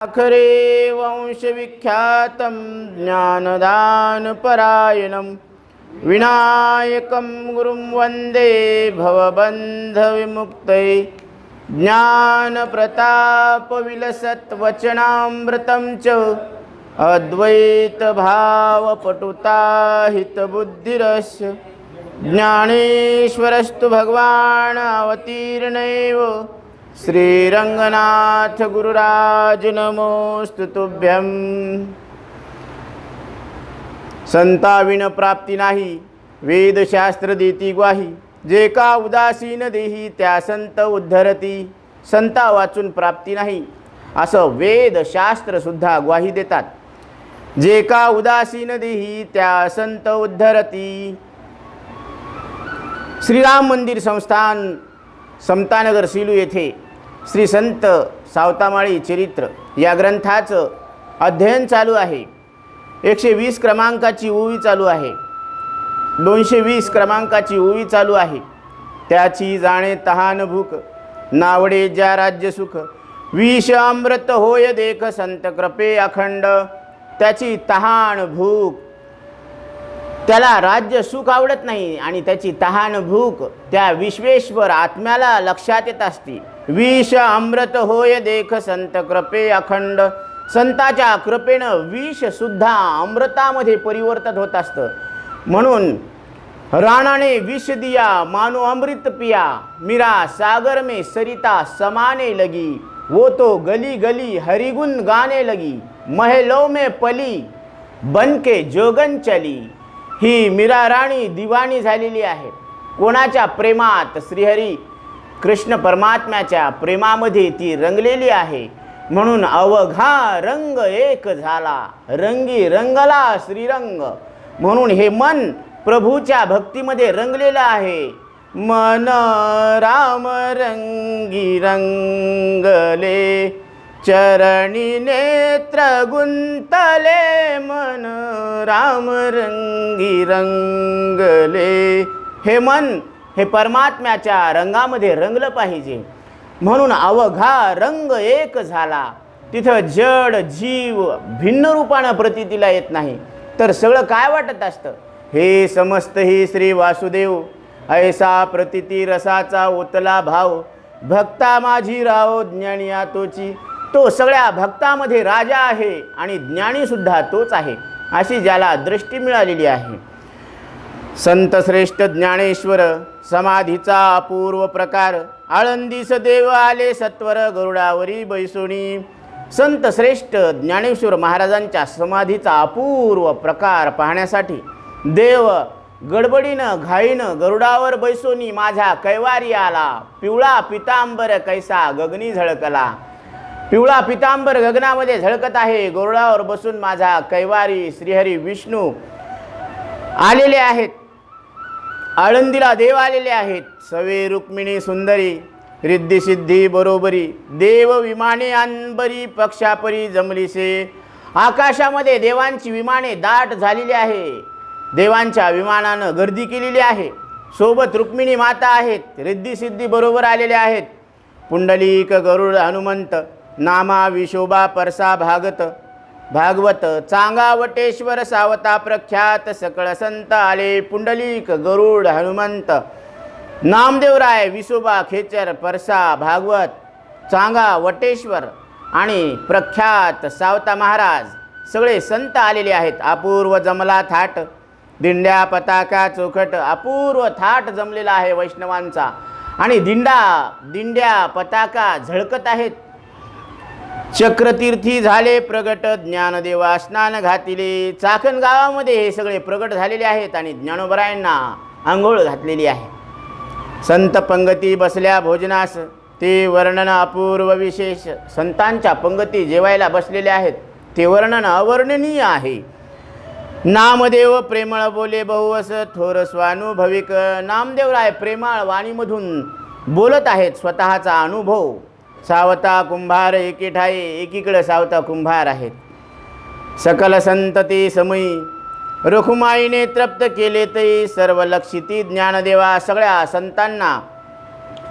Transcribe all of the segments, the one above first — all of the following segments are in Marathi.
अखरे वंशविख्यातं ज्ञानदानपरायणं विनायकं गुरुं वन्दे भवबन्धविमुक्तये ज्ञानप्रतापविलसत्वचनामृतं च अद्वैतभावपटुताहितबुद्धिरस्य ज्ञानेश्वरस्तु भगवान् अवतीर्णैव श्रीरंगनाथ गुरुराज नमोस्तु तुभ्यं। संताविन प्राप्ती नाही वेदशास्त्र देती ग्वाही, जे का उदासीन देही त्या संत उद्धरती। संता वाचून प्राप्ती नाही असं वेदशास्त्र सुद्धा ग्वाही देतात। जे का उदासीन देही त्या संत उद्धरती। श्रीराम मंदिर संस्थान समतानगर सीलू येथे श्री संत सावतामाळी चरित्र या ग्रंथाचं अध्ययन चालू आहे। 120 क्रमांकाची ओवी चालू आहे, 220 क्रमांकाची ओवी चालू आहे। त्याची जाणे तहान भूक, नावडे ज्या राज्य सुख, विष अमृत होय देख संत कृपे अखंड। त्याची तहान भूक, त्याला राज्य सुख आवडत नाही आणि त्याची तहान भूक त्या विश्वेश्वर आत्म्याला लक्षात येत असते। विष अमृत होय देख संत कृपे अखंड। संताच्या कृपेनं विष सुद्धा अमृतामध्ये परिवर्तित होत असतं। म्हणून राणाने विष दिया मानो अमृत पिया, मीरा सागर में सरिता समाने लगी। वो तो गली गली हरिगुण गाने लगी, महलों में पली बनके जोगन चली। ही मीरा राणी दिवाणी झालेली आहे। कोणाच्या प्रेमात? श्रीहरी कृष्ण परमात्म्याच्या प्रेमामध्ये ती रंगलेली आहे। म्हणून अवघा रंग एक झाला, रंगी रंगला श्रीरंग। म्हणून हे मन प्रभूच्या भक्तीमध्ये रंगलेलं आहे। मन राम रंगी रंगले, चरणी नेत्र गुंतले। मन राम रंगी रंगले। हे मन हे परमात्म्याच्या रंगामध्ये रंगलं पाहिजे। म्हणून अवघा रंग एक झाला। तिथं जड जीव भिन्न रूपानं प्रतीतीला येत नाही, तर सगळं काय वाटत असतं? हे समस्त ही श्री वासुदेव, ऐसा प्रतीती रसाचा ओतला भाव। भक्ता माझी राव ज्ञानी तोची। तो सगळ्या भक्तामध्ये राजा आहे आणि ज्ञानी सुद्धा तोच आहे, अशी ज्याला दृष्टी मिळालेली आहे। संत श्रेष्ठ ज्ञानेश्वर समाधीचा अपूर्व प्रकार, आळंदीस देव आले सत्वर गरुडावरी बैसोनी। संत श्रेष्ठ ज्ञानेश्वर महाराजांच्या समाधीचा अपूर्व प्रकार पाहण्यासाठी देव गडबडीनं घाईनं गरुडावर बैसोनी माझ्या कैवारी आला। पिवळा पितांबर कैसा गगनी झळकला। पिवळा पितांबर गगनामध्ये झळकत आहे। गरुडावर बसून माझा कैवारी श्रीहरी विष्णू आलेले आहेत। आळंदीला देव आलेले आहेत। सवे रुक्मिणी सुंदरी, रिद्धी सिद्धी बरोबरी। देव विमाने अंबरी, पक्षापरी जमलीसे। आकाशामध्ये देवांची विमाने दाट झालेली आहे। देवांच्या विमानानं गर्दी केलेली आहे। सोबत रुक्मिणी माता आहेत, रिद्धी सिद्धी बरोबर आलेले आहेत। पुंडलिक गरुड हनुमंत, नामा विशोबा परसा भागवत चांगा वटेश्वर सावता प्रख्यात। सकळ संत आले पुंडलिक गरुड हनुमंत, नामदेवराय विशोबा खेचर परसा भागवत चांगा वटेश्वर आणि प्रख्यात सावता महाराज सगळे संत आलेले आहेत। अपूर्व जमला थाट, दिंड्या पताका चोखट। अपूर्व थाट जमलेला आहे वैष्णवांचा आणि दिंड्या पताका झळकत आहेत। चक्रतीर्थी झाले प्रगट, ज्ञानदेवा स्नान घातिले। चाकण गावामध्ये हे सगळे प्रगट झालेले आहेत आणि ज्ञानोबरायांना आंघोळ घातलेली आहे। संत पंगती बसल्या भोजनास, ते वर्णन अपूर्व विशेष। संतांच्या पंगती जेवायला बसलेले आहेत, ते वर्णन अवर्णनीय आहे। नामदेव प्रेमळ बोले बहुवस, थोर स्वानुभविक। नामदेवराय प्रेमळ वाणीमधून बोलत आहेत स्वतःचा अनुभव। सावता कुंभार एके ठाई, एकीकडे सावता कुंभार आहेत। सकल संतती समयी, रखुमाईने तृप्त केले ते सर्व लक्षिती ज्ञानदेवा। सगळ्या संतांना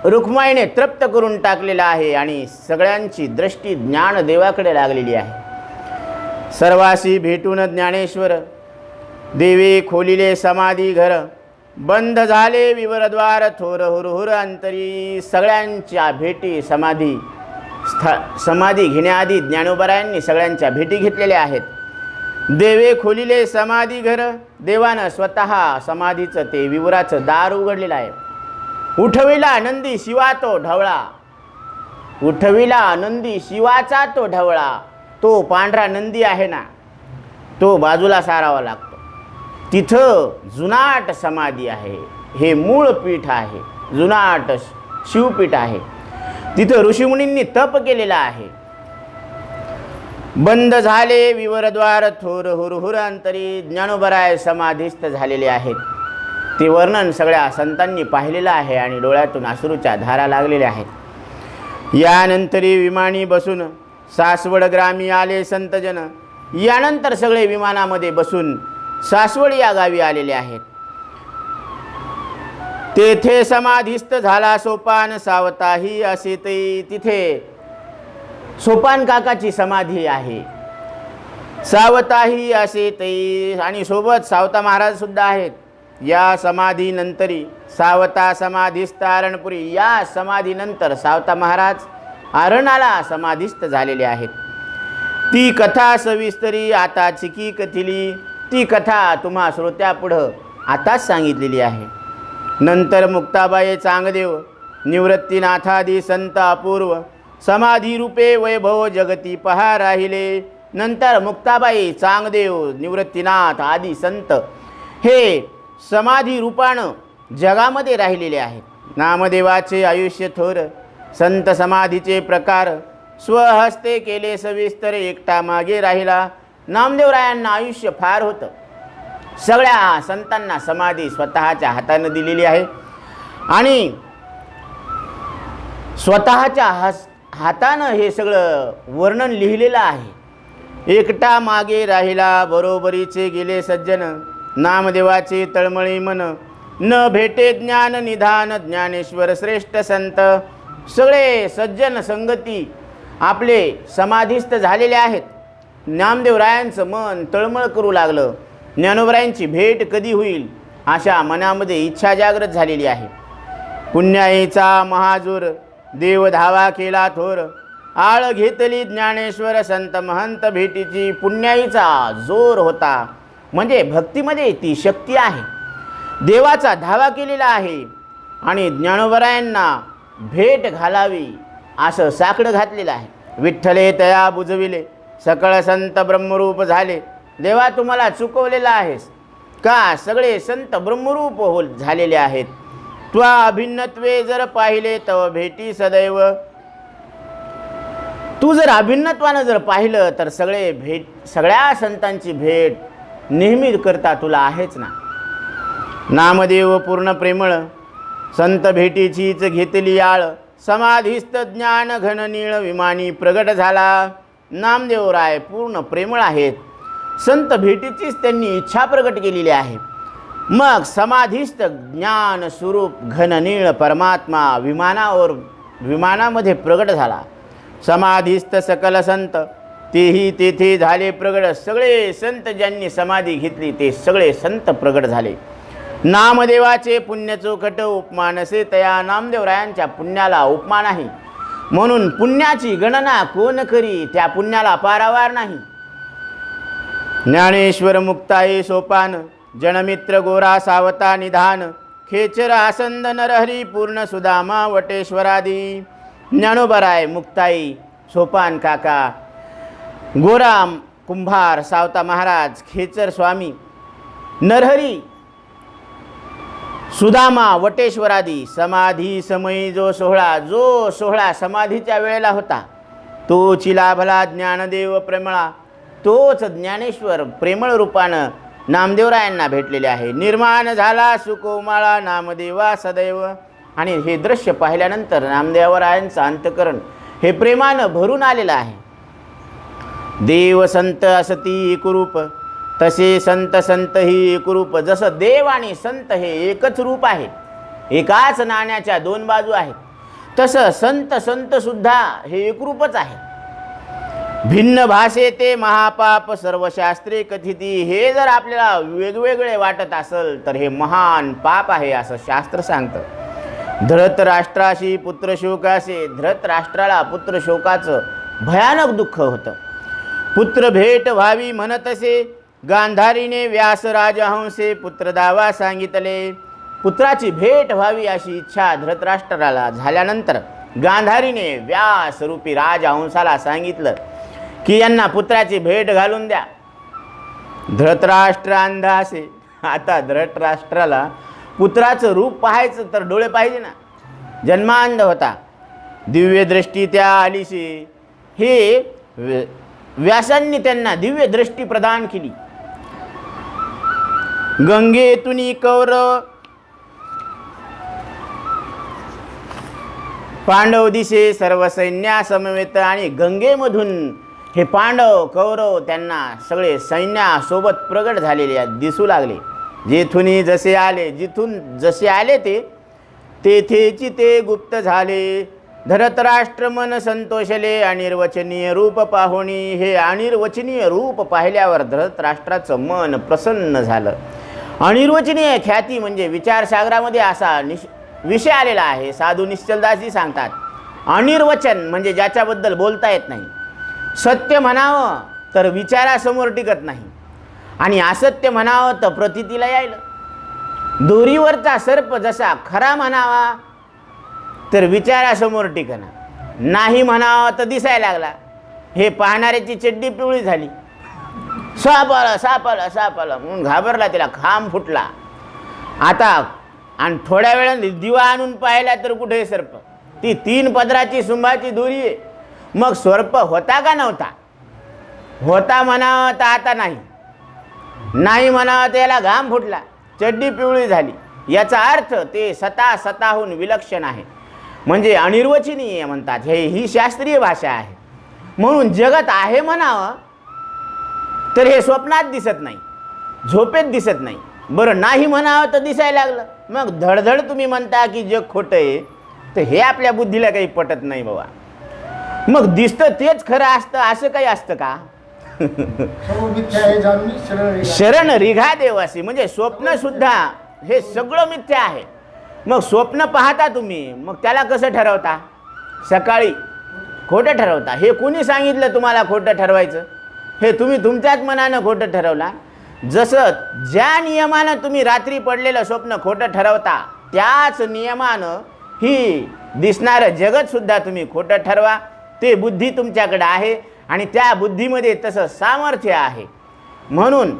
रुक्माईने तृप्त करून टाकलेला आहे आणि सगळ्यांची दृष्टी ज्ञानदेवाकडे लागलेली आहे. सर्वासी भेटून ज्ञानेश्वर देवे खोलिले समाधी घर, बंद झाले विवरद्वार थोर हुरहुर अंतरी. सगळ्यांच्या भेटी समाधी घेण्याआधी ज्ञानोबरायांनी सगळ्यांच्या भेटी घेतलेल्या आहेत. देवे खोलिले समाधी घर, देवानं स्वतः समाधीचं ते विवराचं दार उघडलेलं आहे. उठविला आनंदी शिवा तो ढवळा, उठविला आनंदी शिवाचा तो ढवळा. तो पांढरा नंदी आहे ना, तो बाजूला सारावा लागतो. तिथं जुनाट समाधी आहे, हे मूळ पीठ आहे, जुनाट शिवपीठ आहे. तिथं ऋषीमुनींनी तप केलेला आहे. बंद झाले विवरद्वार थोर हुरहुर अंतरी. ज्ञानोबराय समाधीस्थ झालेले आहेत. ते वर्णन सगळ्या संतांनी पाहिलेलं आहे आणि डोळ्यातून अश्रूच्या धारा लागलेल्या आहेत. यानंतरी विमानी बसून सासवड ग्रामी आले संतजन. यानंतर सगळे विमानामध्ये बसून सासवड या गावी आलेले आहेत. तेथे समाधीस्थ झाला सोपान सावताही असे ते. तिथे सोपान काकाची समाधी आहे, सावताही असे ते, आणि सोबत सावता महाराज सुद्धा आहेत. या समाधीनंतरी सावता समाधीस्थ आरणपुरी. या समाधीनंतर सावता महाराज आरणाला समाधीस्थ झालेले आहेत. ती कथा सविस्तरी आता चिकी कथिली. ती कथा तुम्हा श्रोत्यापुढं आताच सांगितलेली आहे. नंतर मुक्ताबाई चांगदेव निवृत्तीनाथादी संत अपूर्व समाधी रूपे वैभव जगती पहा राहिले. नंतर मुक्ताबाई चांगदेव निवृत्तीनाथ आदी संत हे समाधी रूपानं जगामध्ये राहिलेले आहेत. नामदेवाचे आयुष्य थोर, संत समाधीचे प्रकार स्वहस्ते केले सविस्तर, एकटा मागे राहिला. नामदेवरायांना आयुष्य फार होतं. सगळ्या संतांना समाधी स्वतःच्या हाताने दिलेली आहे आणि स्वतःच्या हातानं हे सगळं वर्णन लिहिलेलं आहे. एकटा मागे राहिला बरोबरीचे गेले सज्जन, नामदेवाचे तळमळी मन, न भेटे ज्ञान निधान ज्ञानेश्वर श्रेष्ठ संत. सगळे सज्जन संगती आपले समाधीस्थ झालेले आहेत. नामदेवरायांचं मन तळमळ करू लागलं. ज्ञानोबरायांची भेट कधी होईल अशा मनामध्ये इच्छा जागृत झालेली आहे. पुण्याईचा महाजूर देव धावा केला थोर, आळ घेतली ज्ञानेश्वर संत महंत भेटीची. पुण्याईचा जोर होता, म्हणजे भक्तीमध्ये ती शक्ती आहे. देवाचा धावा केलेला आहे आणि ज्ञानोबरायांना भेट घालावी असं साकडं घातलेलं आहे. विठ्ठले तया बुजविले सकळ संत ब्रह्मरूप झाले. देवा तुम्हाला चुकवलेला आहेस का? सगळे संत ब्रह्मरूप झालेले आहेत. त्वा अभिन्नत्वे जर पाहिले तव भेटी सदैव. तू जर अभिन्नत्वानं जर पाहिलं तर सगळ्या संतांची भेट नेहमी करता तुला आहेच ना. नामदेव पूर्ण प्रेमळ संत भेटीचीच घेतली आळ, समाधीस्थ ज्ञान घन नीळ विमानी प्रगट झाला. नामदेवराय पूर्ण प्रेमळ आहेत. संत भेटीचीच त्यांनी इच्छा प्रगट केलेली आहे. मग समाधीस्थ ज्ञान स्वरूप घननीळ परमात्मा विमानामध्ये प्रगट झाला. समाधीस्थ सकल संत तेही तेथे झाले प्रगट. सगळे संत ज्यांनी समाधी घेतली ते सगळे संत प्रगट झाले. नामदेवाचे पुण्य चोखट उपमानसे तया. नामदेवरायांच्या पुण्याला उपमान आहे म्हणून पुण्याची गणना कोण करी, त्या पुण्याला पारावार नाही. ज्ञानेश्वर मुक्ताई सोपान जनमित्र गोरा सावता निधान, खेचर आसंद नरहरी पूर्ण सुदामा वटेश्वरादी. ज्ञानोबराय मुक्ताई सोपान काका गोरा कुंभार सावता महाराज खेचर स्वामी नरहरी सुदामा वटेश्वरादी. समाधी समयी जो सोहळा समाधीच्या वेळेला होता तोची लाभला ज्ञानदेव प्रेमळा. तोच ज्ञानेश्वर प्रेमळ रूपानं नामदेवरायांना भेटलेले आहे. निर्माण झाला सुकोमाळा नामदेवा सदैव. आणि हे दृश्य पाहिल्यानंतर नामदेवरायांचं अंतकरण हे प्रेमानं भरून आलेलं आहे. देव संत असती एकरूप तसे संत ही एकरूप. जसं देव आणि संत हे एकच रूप आहे, एकाच नाण्याच्या दोन बाजू आहेत. तसं संत सुद्धा हे एकरूपच आहे. भिन्न भाषे ते महापाप सर्वशास्त्रे कथिती. हे जर आपल्याला वेगवेगळे वाटत असेल तर हे महान पाप आहे असं शास्त्र सांगतं. धृतराष्ट्राशी पुत्रशोकासे. धृतराष्ट्राला पुत्रशोकाचं भयानक दुःख होतं. पुत्र भेट व्हावी म्हणतसे गांधारीने व्यासराजहंसे पुत्र दावा सांगितले. पुत्राची भेट व्हावी अशी इच्छा धृतराष्ट्राला झाल्यानंतर गांधारीने व्यासरूपी राजहंसाला सांगितलं की यांना पुत्राची भेट घालून द्या. धृतराष्ट्र अंधा असे. आता धृतराष्ट्राला पुत्राचं रूप पाहायचं तर डोळे पाहिजे ना. जन्मांध होता. दिव्य दृष्टी त्या आलीशी. हे व्यासांनी त्यांना दिव्य दृष्टी प्रदान केली. गंगेतुनी कौरव पांडव दिसे सर्व सैन्या समवेत. आणि गंगेमधून हे पांडव कौरव त्यांना सगळे सैन्यासोबत प्रगट झालेले दिसू लागले. जेथुनी जसे आले. जिथून जसे आले तेथेची ते गुप्त झाले. धृतराष्ट्र मन संतोषले अनिर्वचनीय रूप पाहुणी. हे अनिर्वचनीय रूप पाहिल्यावर धृतराष्ट्राचं मन प्रसन्न झालं. अनिर्वचनीय ख्याती म्हणजे विचारसागरामध्ये असा विषय आलेला आहे. साधू निश्चलदासजी सांगतात अनिर्वचन म्हणजे ज्याच्याबद्दल बोलता येत नाही. सत्य म्हणावं तर विचारासमोर टिकत नाही आणि असत्य म्हणावं तर प्रतीतीला यायला. दोरीवरचा सर्प जसा खरा म्हणावा तर विचारासमोर टिकणार. नाही म्हणावं तर दिसायला लागला. हे पाहणाऱ्याची चड्डी पिवळी झाली. साप आला म्हणून घाबरला. तिला खांब फुटला. आता आणि थोड्या वेळाने दिवा आणून पाहिला तर कुठे सर्प. ती 3 पदराची सुंभाची दोरी आहे. मग सर्प होता का नव्हता. होता म्हणावं तर आता नाही म्हणावं तर याला घाम फुटला. चड्डी पिवळी झाली. याचा अर्थ ते स्वतःहून विलक्षण आहे. म्हणजे अनिर्वचनीय म्हणतात. ही शास्त्रीय भाषा आहे. म्हणून जगत आहे म्हणावं तर हे स्वप्नात दिसत नाही, झोपेत दिसत नाही. बरं नाही म्हणावं तर दिसायला लागलं. मग धडधड तुम्ही म्हणता की जग खोटं आहे. तर हे आपल्या बुद्धीला काही पटत नाही बाबा. मग दिसतं तेच खरं असतं असं काही असतं का. शरण रिघा देवासी. म्हणजे स्वप्न सुद्धा हे सगळं मिथ्या आहे. मग स्वप्न पाहता तुम्ही मग त्याला कसं ठरवता. सकाळी खोटं ठरवता. हे कोणी सांगितलं तुम्हाला खोटं ठरवायचं. हे तुम्ही तुमच्याच मनानं खोटं ठरवला. जसं ज्या नियमानं तुम्ही रात्री पडलेलं स्वप्न खोटं ठरवता त्याच नियमानं ही दिसणारं जगतसुद्धा तुम्ही खोटं ठरवा. ते बुद्धी तुमच्याकडे आहे आणि त्या बुद्धीमध्ये तसं सामर्थ्य आहे. म्हणून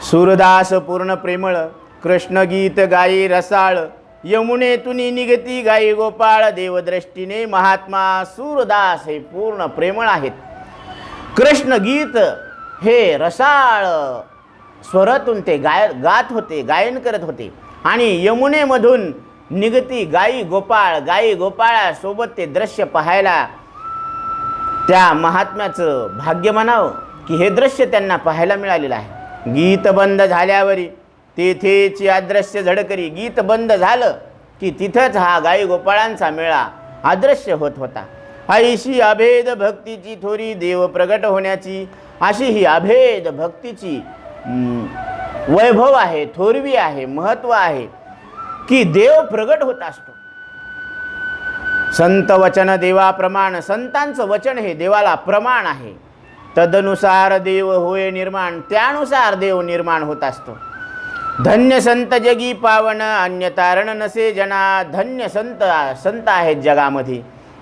सूरदास पूर्ण प्रेमळ कृष्णगीत गाई रसाळ. यमुनेतुनी निगती गाई गोपाळ. देवदृष्टीने महात्मा सूरदास हे पूर्ण प्रेमळ आहेत. कृष्णगीत हे रसाळ स्वरातून ते गात होते, गायन करत होते. आणि यमुनेमधून निगती गाई गोपाळासोबत ते दृश्य पाहायला त्या महात्म्याचं भाग्य म्हणावं की हे दृश्य त्यांना पाहायला मिळालेलं आहे. गीत बंद झाल्यावरी तेथेची अदृश्य झडकरी. गीत बंद झालं की तिथंच हा गाई गोपाळांचा मेळा अदृश्य होत होता. अशी अभेद भक्तीची थोरी देव प्रगट होण्याची. अशी ही अभेद भक्तीची वैभव आहे, थोरवी आहे, महत्त्व आहे की देव प्रगट होत असतो. संत वचन देवा प्रमाण. संतांचं वचन हे देवाला प्रमाण आहे. तदनुसार देव होय निर्माण. त्यानुसार देव निर्माण होत असतो. धन्य संत जगी पावन अन्य तारण नसे जना. धन्य संत आहेत जगामध्ये.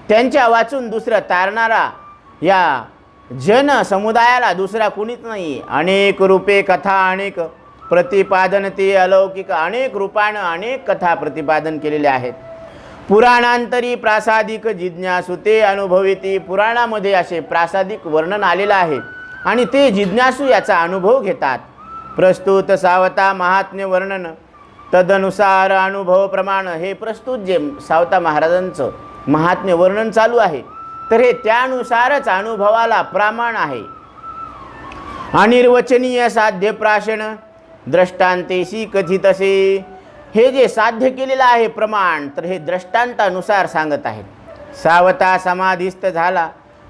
त्यांच्या वाचून दुसरं तारणारा या जन समुदायाला दुसरा कुणीच नाही. अनेक रूपे कथा अनेक प्रतिपादन ते अलौकिक. अनेक रूपानं अनेक कथा प्रतिपादन केलेले आहेत. पुराणांतरी प्रासादिक जिज्ञासू ते अनुभविती. पुराणामध्ये असे प्रासादिक वर्णन आलेलं आहे आणि ते जिज्ञासू याचा अनुभव घेतात. प्रस्तुत सावता महात्म्य वर्णन तदनुसार अनुभव प्रमाण. हे प्रस्तुत जे सावता महाराजांचं महात्म्य वर्णन चालू आहे तर हे त्यानुसारच अनुभवाला प्रमाण आहे. अनिर्वचनीय साध्य प्राशन दृष्टांतेशी कथितसे. हे जे साध्य केलेलं आहे प्रमाण, तर हे दृष्टांतानुसार सांगत आहेत. सावता समाधीस्थ झाला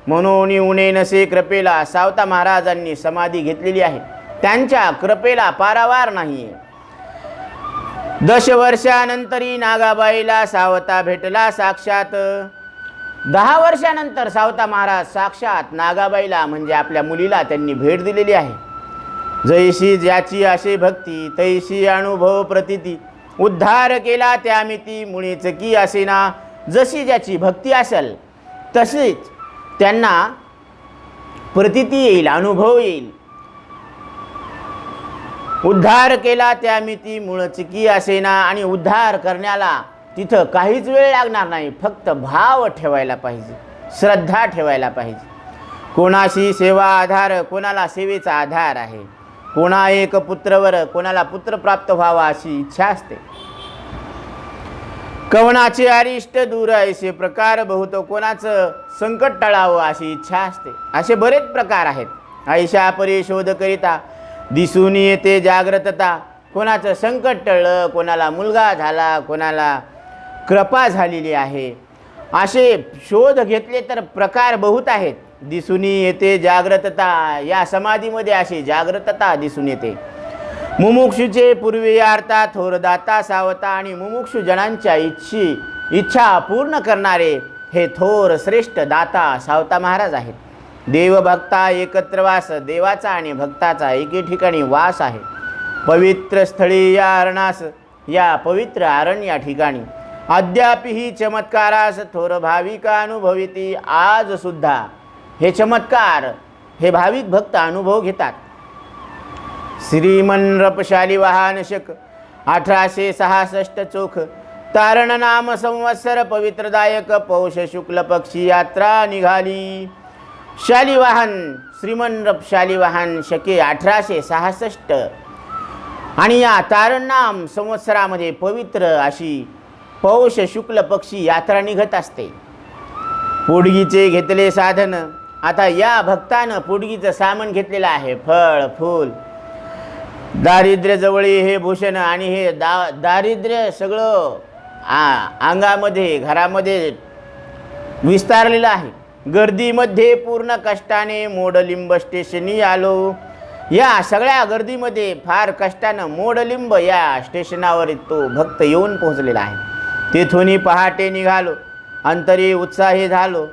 म्हणून उणे नसे कृपेला. सावता महाराजांनी समाधी घेतलेली आहे, त्यांच्या कृपेला पारावार नाही आहे. 10 वर्षानंतरी नागाबाईला सावता भेटला साक्षात. 10 वर्षानंतर सावता महाराज साक्षात नागाबाईला म्हणजे आपल्या मुलीला त्यांनी भेट दिलेली आहे. जैशी ज्याची असे भक्ती तैशी अनुभव प्रतीती. उद्धार केला त्यामिती मुळीच की असेना. जशी ज्याची भक्ती असेल तशीच त्यांना प्रतीती येईल, अनुभव येईल. उद्धार केला त्यामिती मुळच की असेना. आणि उद्धार करण्याला तिथं काहीच वेळ लागणार नाही, फक्त भाव ठेवायला पाहिजे, श्रद्धा ठेवायला पाहिजे. कोणाशी सेवा आधार, कोणाला सेवेचा आधार आहे. कोणा एक पुत्रवर, कोणाला पुत्र प्राप्त व्हावा अशी इच्छा असते. कवनाचे अरिष्ट दूर ऐसे प्रकार बहुत. कोणाचं संकट टळावं अशी इच्छा असते. असे बरेच प्रकार आहेत. ऐशा परी शोध करिता दिसून येते जागृतता. कोणाचं संकट टळलं, कोणाला मुलगा झाला, कोणाला कृपा झालेली आहे, असे शोध घेतले तर प्रकार बहुत आहेत. दिसून येते जागृतता. या समाधीमध्ये अशी जागृतता दिसून येते. मुमुक्षुचे पूर्वी अर्थात थोर दाता सावता. आणि मुमुक्षु जनांच्या इच्छा पूर्ण करणारे हे थोर श्रेष्ठ दाता सावता महाराज आहेत. देवभक्ता एकत्र वास. देवाचा आणि भक्ताचा एके ठिकाणी वास आहे. पवित्र स्थळी या अरणास, या पवित्र अरण या ठिकाणी अद्यापही चमत्कारास थोर भाविका अनुभविती. आज सुद्धा हे चमत्कार हे भाविक भक्त अनुभव घेतात. श्रीमनरपशाली वाहन शक 1866 चोख. तारण नाम संवत्सर पवित्रदायक पौष शुक्ल पक्षी यात्रा निघाली. शालिवाहन श्रीमनरप शालिवाहन शके 1866. आणि या तारण नाम संवत्सरामध्ये पवित्र अशी पौष शुक्ल पक्षी यात्रा निघत असते. पोडगीचे घेतले साधन. आता या भक्तानं पोडगीचं सामान घेतलेलं आहे, फळ फूल. दारिद्र्य जवळी हे भूषण. आणि हे दारिद्र्य सगळं अंगामध्ये घरामध्ये विस्तारलेलं आहे. गर्दीमध्ये पूर्ण कष्टाने मोडलिंब स्टेशनी आलो. या सगळ्या गर्दीमध्ये फार कष्टानं मोडलिंब या स्टेशनावर तो भक्त येऊन पोहोचलेला आहे. तेथून पहाटे निघालो, अंतरी उत्साही झालो.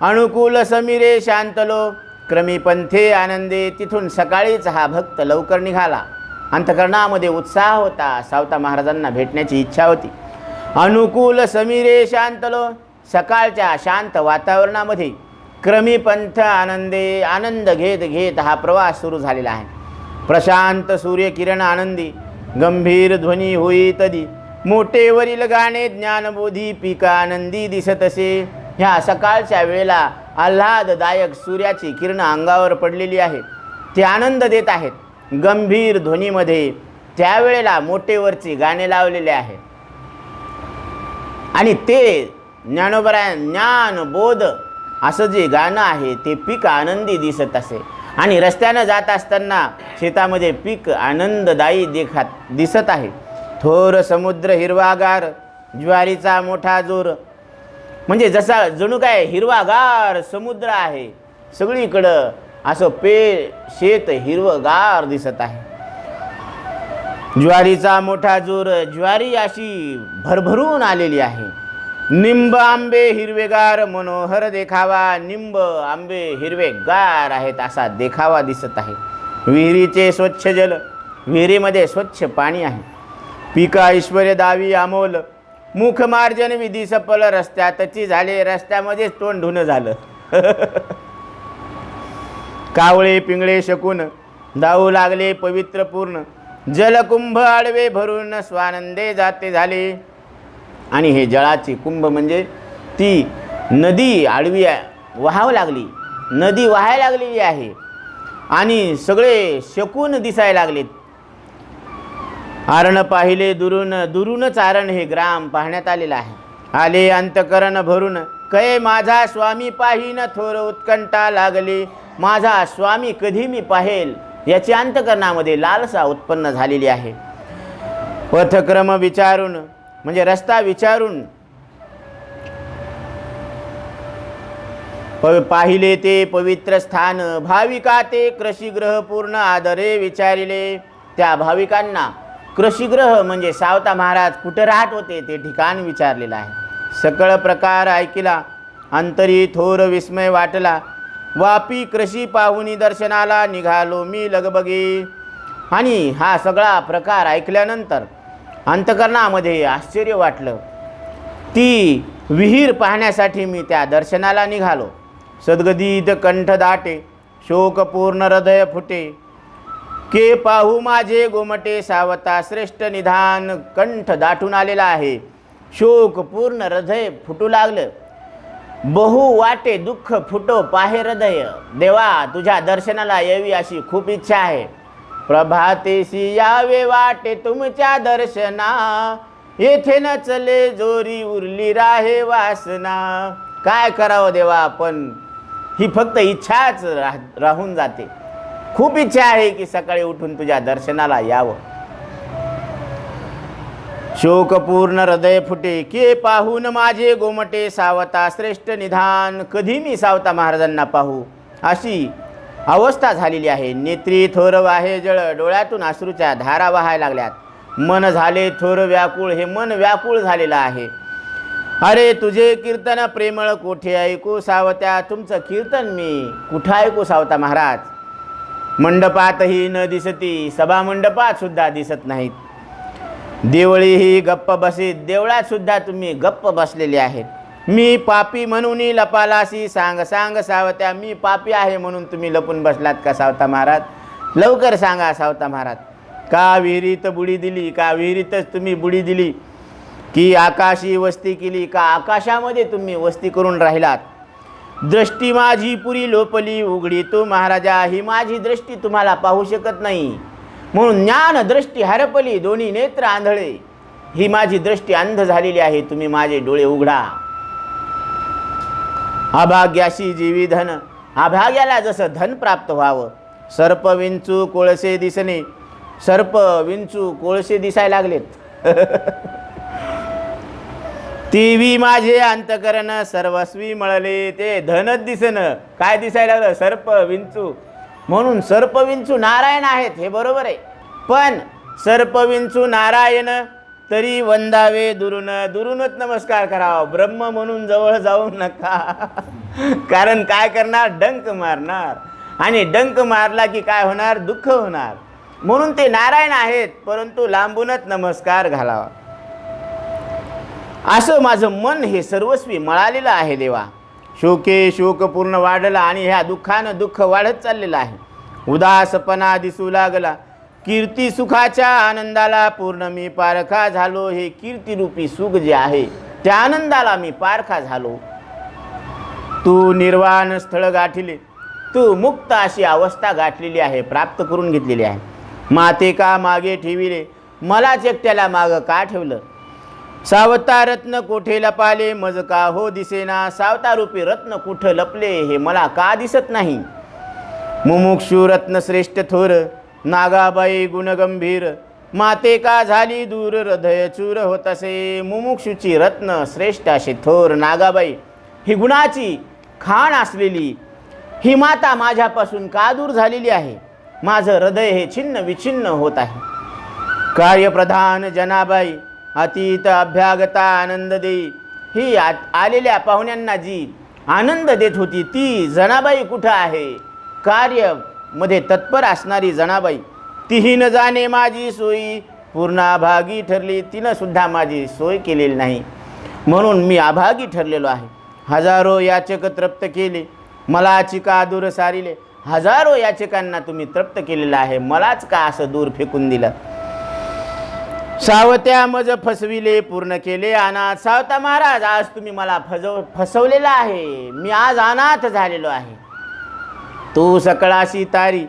अनुकूल समीरे शांतलो, क्रमी पंथे आनंदे. तिथून सकाळीच हा भक्त लवकर निघाला. अंतकरणामध्ये उत्साह होता, सावता महाराजांना भेटण्याची इच्छा होती. अनुकूल समीरे शांतलो. सकाळच्या शांत वातावरणामध्ये क्रमी पंथ आनंदे. आनंद घेत घेत हा प्रवास सुरू झालेला आहे. प्रशांत सूर्यकिरण आनंदी. गंभीर ध्वनी होई तदी. मोठेवरील गाणे ज्ञानबोधी पिका आनंदी दिसत असे. ह्या सकाळच्या वेळेला आल्हाददायक सूर्याची किरण अंगावर पडलेली आहे, ते आनंद देत आहेत. गंभीर ध्वनीमध्ये त्यावेळेला मोठेवरची गाणे लावलेले आहे. आणि ते ज्ञानबोध असं जे गाणं आहे ते पीक आनंदी दिसत असे. आणि रस्त्यानं जात असताना शेतामध्ये पीक आनंददायी दिसत आहे. थोर समुद्र हिरवागार. ज्वारीचा मोठा जोर. म्हणजे जसा जणू काय हिरवागार समुद्र आहे. सगळीकडं असं शेत हिरवगार दिसत आहे. ज्वारीचा मोठा जोर. ज्वारी अशी भरभरून आलेली आहे. निंब आंबे हिरवेगार मनोहर देखावा. निंब आंबे हिरवेगार आहेत असा देखावा दिसत आहे. विहिरीचे स्वच्छ जल. विहिरीमध्ये स्वच्छ पाणी आहे. पिका ऐश्वर्य दावी अमोल. मुख मार्जन विधी सफल. रस्त्यातची झाले. रस्त्यामध्येच तोंड धुणं झालं. कावळे पिंगळे शकून धावू लागले पवित्र पूर्ण. जलकुंभ आडवे भरून स्वानंदे जाते झाले. आणि हे जळाची कुंभ म्हणजे ती नदी आडवी वाहावं लागली. नदी वाहायला लागलेली आहे आणि सगळे शकून दिसायला लागलेत. आरण पाहिले दुरून. दुरूनच आरण हे ग्राम पाहण्यात आलेलं आहे. आले अंतकरण भरून. कै माझा स्वामी पाहीन थोर उत्कंठा लागली. माझा स्वामी कधी मी पाहेल याची अंतकरणामध्ये लालसा उत्पन्न झालेली आहे. पथक्रम विचारून म्हणजे रस्ता विचारून पाहिले ते पवित्र स्थान, भाविका ते कृषीग्रह पूर्ण आदरे विचारिले. त्या भाविकांना कृषीग्रह म्हणजे सावता महाराज कुठे राहत होते ते ठिकाण विचारलेलं आहे. सकळ प्रकार ऐकिला, अंतरी थोर विस्मय वाटला. वापी कृषी पाहुणी दर्शनाला निघालो मी लगबगी. आणि हा सगळा प्रकार ऐकल्यानंतर अंतकरणामध्ये आश्चर्य वाटलं. ती विहीर पाहण्यासाठी मी त्या दर्शनाला निघालो. सद्गदित कंठ दाटे, शोकपूर्ण हृदय फुटे. के पाहू माझे गोमटे, सावता श्रेष्ठ निधान. कंठ दाटून आलेला आहे, शोकपूर्ण हृदय फुटू लागलं. बहु वाटे दुःख फुटो पाहे हृदय. देवा तुझ्या दर्शनाला यावी अशी खूप इच्छा आहे. प्रभातेशी यावे वाटे तुमच्या दर्शना, येथे न चले जोरी उरली राहे वासना. काय करावं देवा, पण ही फक्त इच्छाच राहून जाते. खूप इच्छा आहे की सकाळी उठून तुझ्या दर्शनाला यावं. शोकपूर्ण हृदय फुटे, के पाहून माझे गोमटे, सावता श्रेष्ठ निधान. कधी मी सावता महाराजांना पाहू अशी अवस्था झालेली आहे. नेत्री थोर वाहे जळ, डोळ्यातून अश्रूच्या धारा वाहायला लागल्यात. मन झाले थोर व्याकुळ, हे मन व्याकुळ झालेलं आहे. अरे तुझे कीर्तन प्रेमळ कोठे ऐकू सावत्या. तुमचं कीर्तन मी कुठं ऐकू सावता महाराज. मंडपातही न दिसती, सभा मंडपात सुद्धा दिसत नाहीत. देवळीही गप्प बसीत, देवळात सुद्धा तुम्ही गप्प बसलेले आहेत. मी पापी म्हणून लपालासी, सांग सांग सावत्या. मी पापी आहे म्हणून तुम्ही लपून बसलात का सावता महाराज. लवकर सांगा सावता महाराज. का विहिरीत बुडी दिली, का विहिरीतच तुम्ही बुडी दिली, की आकाशी वस्ती केली, का आकाशामध्ये तुम्ही वस्ती करून राहिलात. दृष्टी माझी पुरी लोपली उघडी तू महाराजा. ही माझी दृष्टी तुम्हाला पाहू शकत नाही म्हणून ज्ञान दृष्टी हरपली, दोन्ही नेत्र आंधळे. ही माझी दृष्टी अंध झालेली आहे, तुम्ही माझे डोळे उघडा. अभाग्याशी जीवी धन, अभाग्याला जसं धन प्राप्त व्हावं. सर्प विंचू कोळसे दिसणे, सर्प विंचू कोळसे दिसायला लागलेत. तीवी माझे अंतकरण सर्वस्वी मळले. ते धनच दिसणं, काय दिसायला लागलं, सर्प विंचू. म्हणून सर्प विंचू नारायण आहेत हे बरोबर आहे, पण सर्प विंचू नारायण तरी वंदावे दुरून. दुरूनच नमस्कार करावा, ब्रह्म म्हणून जवळ जाऊ नका. कारण काय करणार, डंक मारणार. आणि डंक मारला की काय होणार, दुःख होणार. म्हणून ते नारायण आहेत, परंतु लांबूनच नमस्कार घालावा. असं माझं मन हे सर्वस्वी मळालेलं आहे देवा. शोके शोक पूर्ण वाढला आणि ह्या दुःखानं दुःख वाढत चाललेलं आहे. उदासपणा दिसू लागला, कीर्ती सुखाच्या आनंदाला पूर्ण मी पारखा झालो. हे कीर्तिरूपी सुख जे आहे त्या आनंदाला मी पारखा झालो. तू निर्वाण स्थळ गाठले, तू मुक्त अशी अवस्था गाठलेली आहे, प्राप्त करून घेतलेली आहे. माते का मागे ठेविले, मलाच एकट्याला माग का ठेवलं. सावता रत्न कोठे लपाले, मज का हो दिसेना. सावतारूपी रत्न कुठं लपले हे मला का दिसत नाही. मुमुक्षु रत्न श्रेष्ठ थोर, नागाबाई गुणगंभीर. माते का झाली दूर, हृदय चूर होत असे. मुमुक्षुची रत्न श्रेष्ठ असे थोर नागाबाई, ही गुणाची खाण असलेली ही माता माझ्यापासून का दूर झालेली आहे. माझं हृदय हे छिन्न विछिन्न होत आहे. कार्यप्रधान जनाबाई, अतीत अभ्यागता आनंद देई. ही आलेल्या पाहुण्यांना जी आनंद देत होती ती जनाबाई कुठं आहे. कार्यामध्ये तत्पर असणारी जनाबाई, तीही न जाणे माझी सोयी. पूर्ण अभागी ठरली, तिनं सुद्धा माझी सोय केलेली नाही. म्हणून मी अभागी ठरलेलो आहे. हजारो याचक तृप्त केले, मलाची का दूर सारिले. हजारो याचकांना तुम्ही तृप्त केलेलं आहे, मलाच का असं दूर फेकून दिलं. सावत्या मज फसविले, पूर्ण केले अनाथ. सावता महाराज आज तुम्ही मला फसवलेलं आहे. मी आज अनाथ झालेलो आहे. तू सकळाशी तारी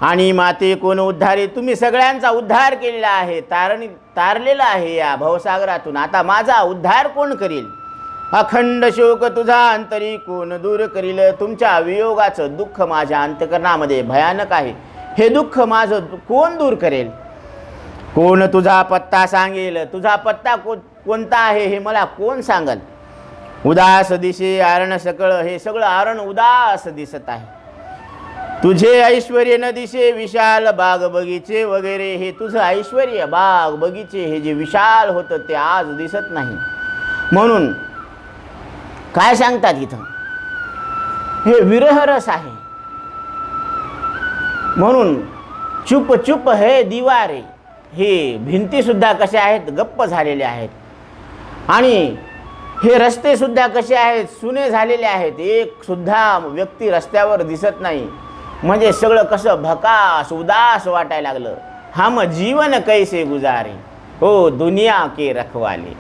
आणि माते कोण उद्धारे. तुम्ही सगळ्यांचा उद्धार केलेला आहे, तारलेला आहे या भवसागरातून. आता माझा उद्धार कोण करील. अखंड शोक तुझा अंतरी कोण दूर करील. तुमच्या वियोगाचं दुःख माझ्या अंतकरणामध्ये भयानक आहे. हे दुःख माझं कोण दूर करेल. कोण तुझा पत्ता सांगेल, तुझा पत्ता कोणता आहे हे मला कोण सांगल. उदास दिसे आरण सकळ, हे सगळं आरण उदास दिसत आहे. तुझे ऐश्वर्य न दिसे विशाल बाग बगीचे वगैरे, हे तुझं ऐश्वर्य बाग बगीचे हे जे विशाल होतं ते आज दिसत नाही. म्हणून काय सांगतात इथं, हे विरहरस आहे. म्हणून चुप चुप हे दिवारे, हे भिंतीसुद्धा कशा आहेत, गप्प झालेल्या आहेत. आणि हे रस्तेसुद्धा कसे आहेत, सुने झालेले आहेत. एक सुद्धा व्यक्ती रस्त्यावर दिसत नाही. म्हणजे सगळं कसं भकास उदास वाटायला लागलं. हम जीवन कैसे गुजारे, हो दुनिया के रखवाले,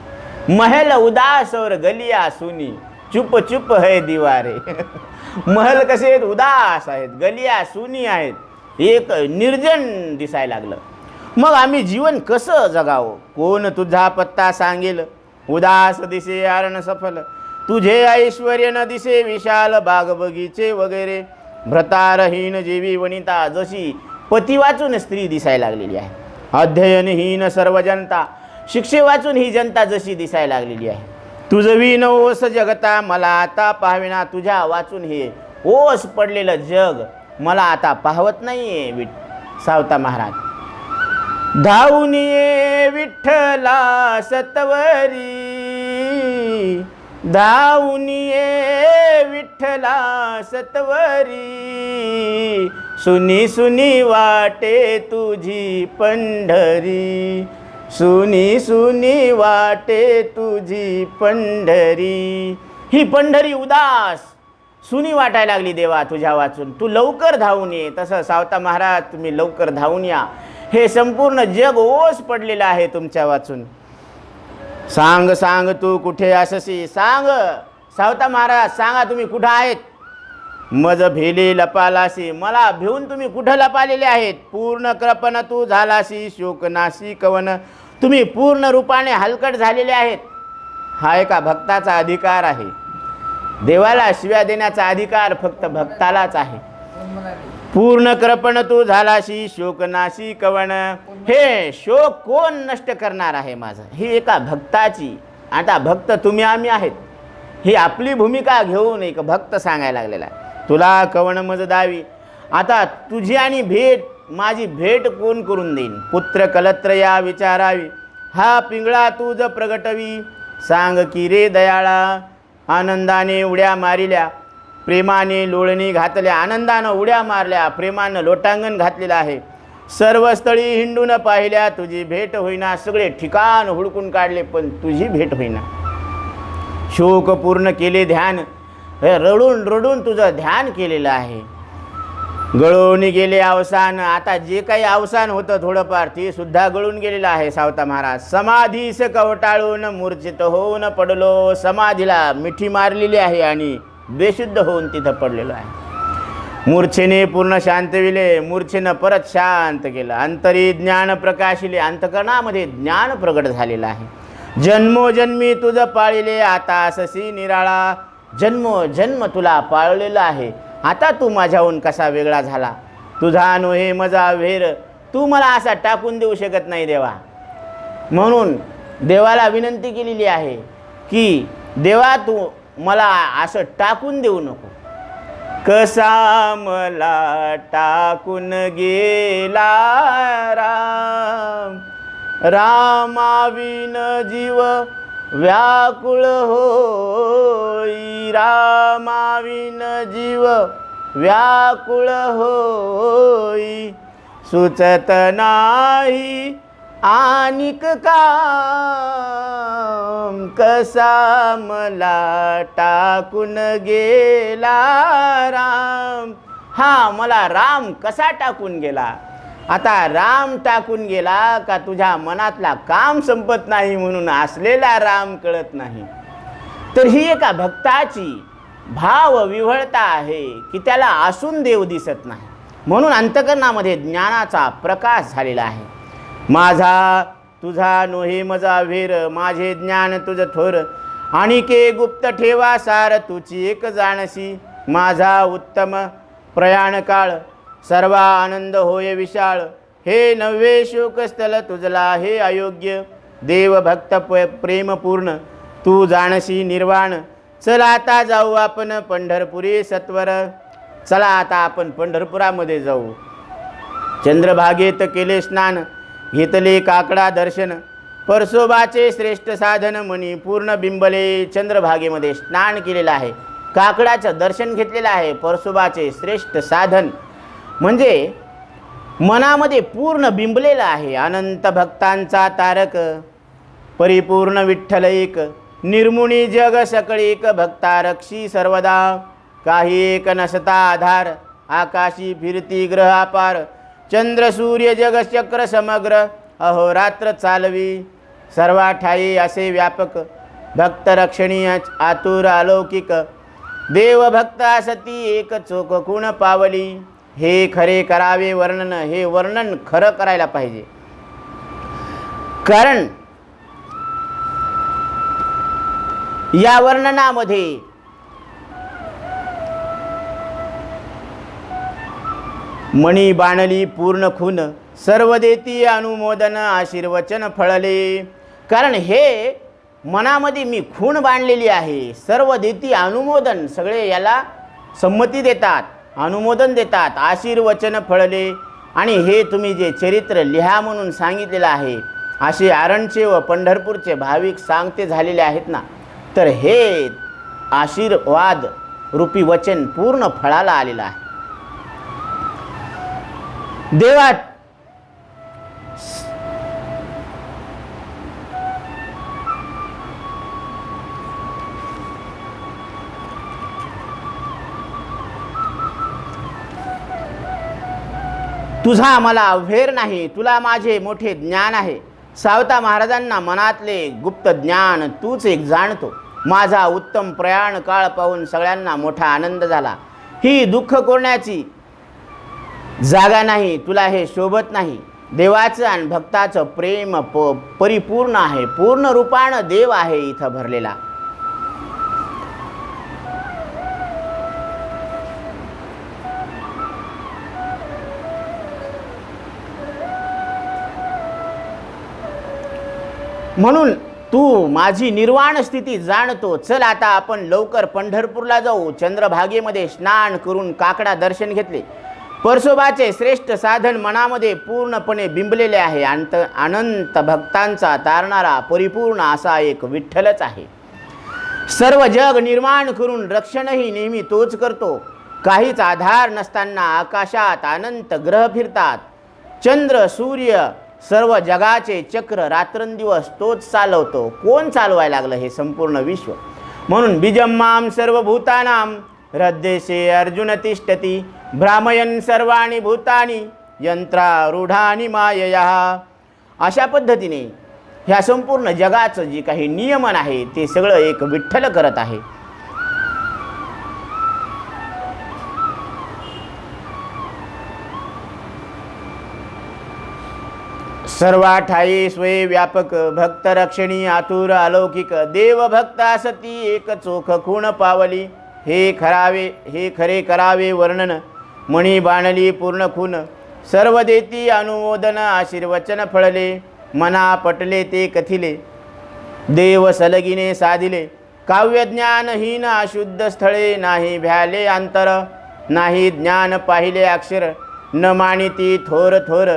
महल उदास और गलिया सुनी, चुप चुप है दीवारे. महल कसे आहेत, उदास आहेत, गलिया सुनी आहेत, एक निर्जन दिसायला लागलं. मग आम्ही जीवन कसं जगावं. कोण तुझा पत्ता सांगेल, उदास दिसे आरण सफल, तुझे ऐश्वर्य न दिसे विशाल बाग बगीचे वगैरे. भ्रतारहीन जीवी वनिता, जशी पती वाचून स्त्री दिसायला लागलेली आहे. अध्ययनहीन सर्व जनता, शिक्षे वाचून ही जनता जशी दिसायला लागलेली आहे. तुझवी न ओस जगता, मला आता पाहाविना, तुझ्या वाचून हे ओस पडलेलं जग मला आता पाहवत नाहीये. सावता महाराज. धावून ये विठ्ठला सत्वरी, धावून ये विठ्ठला सत्वरी, सुनी सुनी वाटे तुझी पंढरी, सुनी सुनी वाटे तुझी पंढरी. ही पंढरी उदास सुनी वाटायला लागली देवा तुझ्या वाचून. तू लवकर धावून ये. तसं सावता महाराज तुम्ही लवकर धावून या. हे संपूर्ण जग ओस पडलेलं आहे तुमच्या वाचून. सांग सांग तू कुठे अससी, सांग सावता महाराज सांगा तुम्ही कुठं आहेत. मज भेले लपालासी, मला भिवून तुम्ही कुठं लपालेले आहेत. पूर्ण कृपण तू झालासी, शोकनाशी कवन, तुम्ही पूर्ण रूपाने हलकट झालेले आहेत. हा एका भक्ताचा अधिकार आहे. देवाला शिव्या देण्याचा अधिकार फक्त भक्तालाच आहे. पूर्ण कृपण तू झालाशी, शोकनाशी कवन, हे शोक कोण नष्ट करणार आहे माझं. ही एका भक्ताची, आता भक्त तुम्ही आम्ही आहेत, ही आपली भूमिका घेऊन एक भक्त सांगायला लागलेला आहे. तुला कवन मज दावी, आता तुझी आणि भेट माझी भेट कोण करून देईन. पुत्र कलत्र या विचारावी, हा पिंगळा तुझ प्रगटवी, सांग की रे दयाळा. आनंदाने उड्या मारिल्या, प्रेमाने लोळणी घातल्या, आनंदानं उड्या मारल्या, प्रेमानं लोटांगण घातलेलं आहे. सर्व स्थळी हिंडून पाहिल्या, तुझी भेट होईना. सगळे ठिकाण हुडकून काढले पण तुझी भेट होईना. शोक पूर्ण केले ध्यान, रडून रडून तुझं ध्यान केलेलं आहे. गळून गेले अवसान, आता जे काही अवसान होतं थोडंफार ते सुद्धा गळून गेलेलं आहे. सावता महाराज. समाधीस कवटाळून मूर्छित होऊन पडलो, समाधीला मिठी मारलेली आहे आणि बेशुद्ध होऊन तिथं पडलेलं आहे. मूर्छेने पूर्ण शांतविले, मूर्छेनं परत शांत केलं. अंतरी ज्ञान प्रकाशिले, अंतकरणामध्ये ज्ञान प्रगट झालेलं आहे. जन्मोजन्मी तुझं पाळिले, आता अससी निराळा. जन्मोजन्म तुला पाळलेलं आहे, आता तू माझ्याहून कसा वेगळा झाला. तुझा नोहे मजा वेर, तू मला असा टाकून देऊ शकत नाही देवा. म्हणून देवाला विनंती केलेली आहे की देवा तू मला असं टाकून देऊ नको. कसा मला टाकून गेला राम, रामाविन जीव व्याकुळ होई, रामाविन जीव व्याकुळ होई. सुचत नाही आनिक काम, कसा मला टाकून गेला राम. हा मला राम कसा टाकून गेला. आता राम टाकून गेला का तुझ्या मनातला काम संपत नाही म्हणून असलेला राम कळत नाही. तर ही एका भक्ताची भाव विव्हळता आहे की त्याला असून देव दिसत नाही. म्हणून अंतकरणामध्ये ज्ञानाचा प्रकाश झालेला आहे. माझा तुझा नोहे मजा वेर, माझे ज्ञान तुझ थोर. आणिके गुप्त ठेवा सार, तुची एक जाणसी. माझा उत्तम प्रयाण काळ, सर्व आनंद होय विशाळ. हे नव्हे शोकस्थल तुझला हे अयोग्य देव भक्त प्रेमपूर्ण तू जाणशी निर्वाण. चला आता जाऊ आपण पंढरपुरी सत्वर. चला आता आपण पंढरपुरामध्ये जाऊ. चंद्रभागेत केले स्नान घेतले काकडा दर्शन. परशोबाचे श्रेष्ठ साधन मनी पूर्ण बिंबले. चंद्रभागेमध्ये स्नान केलेलं आहे, काकडाचं दर्शन घेतलेलं आहे. परशोबाचे श्रेष्ठ साधन म्हणजे मनामध्ये पूर्ण बिंबलेलं आहे. अनंत भक्तांचा तारक परिपूर्ण विठ्ठल एक. निर्मुनी जग सकळीक भक्ता रक्षी सर्वदा. काही एक नसता आधार आकाशी फिरती ग्रह अपार. चंद्र सूर्य जग चक्र समग्र अहोरात्र चालवी. सर्वा ठाई असे व्यापक भक्त रक्षणी आतुर अलौकिक. देव भक्ता सती एक चोख कुण पावली. हे खरे करावे वर्णन. हे वर्णन खरं करायला पाहिजे, कारण या वर्णनामध्ये मणी बाणली पूर्ण खून सर्व देती अनुमोदन आशीर्वचन फळले. कारण हे मनामध्ये मी खूण बांधलेली आहे. सर्व देती अनुमोदन, सगळे याला संमती देतात, अनुमोदन देतात. आशीर्वचन फळले. आणि हे तुम्ही जे चरित्र लिहा म्हणून सांगितलेलं आहे, असे आरणचे व पंढरपूरचे भाविक सांगते झालेले आहेत ना, तर हे आशीर्वाद रूपी वचन पूर्ण फळाला आलेलं आहे. देवात तुझा मला अव्हेर नाही, तुला माझे मोठे ज्ञान आहे. सावता महाराजांना मनातले गुप्त ज्ञान तूच एक जाणतो. माझा उत्तम प्रयाण काळ पाहून सगळ्यांना मोठा आनंद झाला. ही दुःख कोरण्याची जागा नाही, तुला हे शोभत नाही. देवाचं आणि भक्ताचं प्रेम परिपूर्ण आहे. पूर्ण रूपानं देव आहे इथं भरलेला. म्हणून तू माझी निर्वाण स्थिती जाणतो. चल आता आपण लवकर पंढरपूरला जाऊ. चंद्रभागेमध्ये स्नान करून काकडा दर्शन घेतले. परशोबाचे श्रेष्ठ साधन मनामध्ये पूर्णपणे बिंबलेले आहे. अनंत भक्तांचा तारणारा परिपूर्ण असा एक विठ्ठलच आहे. सर्व जग निर्माण करून रक्षणही नेहमी तोच करतो. काहीच आधार नसताना आकाशात अनंत ग्रह फिरतात. चंद्र सूर्य सर्व जगाचे चक्र रात्रंदिवस तोच चालवतो. कोण चालवायला लागलं हे संपूर्ण विश्व? म्हणून बीजम्माम सर्वभूतानां हृद्देशे अर्जुन तिष्ठती भ्रामयन् सर्वाणि भूतानि यंत्रारूढानि मायया. अशा पद्धतीने ह्या संपूर्ण जगाचं जे काही नियमन आहे ते सगळं एक विठ्ठल करत आहे. सर्वा ठाई स्वये व्यापक भक्त रक्षणी आतुर अलौकिक. देव भक्ता सती एक चोख खूण पावली. हे खरे करावे वर्णन मणी बाणली पूर्ण खून. सर्व देती अनुमोदन आशीर्वचन फळले. मना पटले ते कथिले देव सलगिने साधिले. काव्यज्ञानहीन अशुद्ध स्थळे नाही भ्याले अंतर. नाही ज्ञान पाहिले अक्षर न मानिती थोर थोर.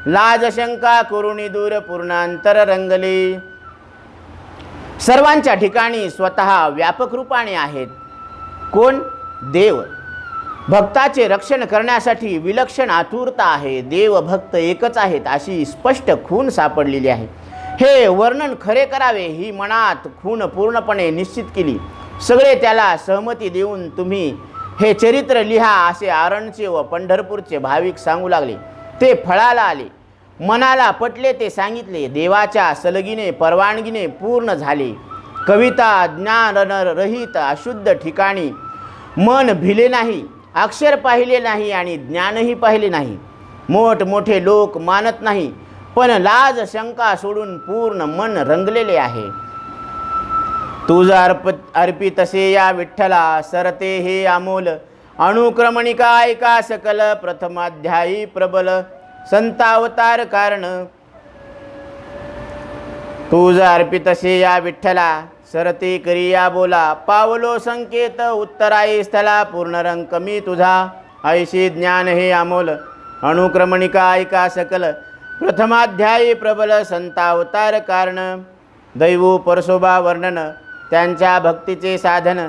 लाज शंका करुणी दूर पूर्णांतर रंगले. सर्वांच्या ठिकाणी स्वतः व्यापक रूपाने आहेत. कोण? देव. भक्ताचे रक्षण करण्यासाठी विलक्षण आतुरता आहे. देव भक्त एकच आहेत अशी स्पष्ट खूण सापडलेली आहे. हे वर्णन खरे करावे ही मनात खूण पूर्णपणे निश्चित केली. सगळे त्याला सहमती देऊन तुम्ही हे चरित्र लिहा असे आरणचे व पंढरपूरचे भाविक सांगू लागले. ते फळाला आले. मनाला पटले ते सांगितले. देवाच्या सलगीने परवानगीने पूर्ण झाले. कविता ज्ञान रहित अशुद्ध ठिकाणी मन भिले नाही. अक्षर पाहिले नाही आणि ज्ञानही पाहिले नाही. मोठमोठे लोक मानत नाही, पण लाज शंका सोडून पूर्ण मन रंगलेले आहे. तुझ अर्पितसे या विठ्ठला सरते हे अमोल. अनुक्रमणिका ऐका सकल प्रथमाध्यायी प्रबल. संतावतार कारण. तुझ अर्पितसे या विठ्ठला सरते करिया बोला. पावलो संकेत उत्तराई स्थला पूर्णरंग मी तुझा. ऐशी ज्ञान हे अमोल अनुक्रमणिका ऐका सकल. प्रथमाध्यायी प्रबल संतावतार कारण. दैवू परशोभा वर्णन त्यांच्या भक्तीचे साधन.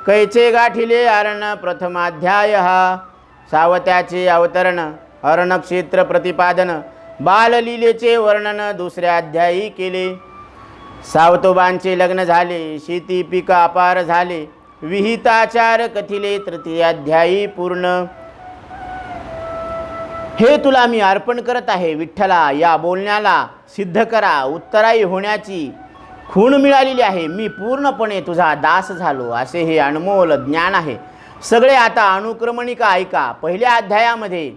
कैचे गाठिले आरण प्रथमाध्याय हा. सावत्याचे अवतरण अरणक्षेत्र प्रतिपादन. बाललीलेचे वर्णन दुसऱ्या अध्यायी केले. सावतोबांचे लग्न झाले शेती पीक अपार झाले. विहिताचार कथिले तृतीयाध्यायी पूर्ण. हे तुला मी अर्पण करत आहे विठ्ठला. या बोलण्याला सिद्ध करा. उत्तराई होण्याची खूण मिळालेली आहे. मी पूर्णपणे तुझा दास झालो असे हे अनमोल ज्ञान आहे. सगळे आता अनुक्रमणिका ऐका. पहिल्या अध्यायामध्ये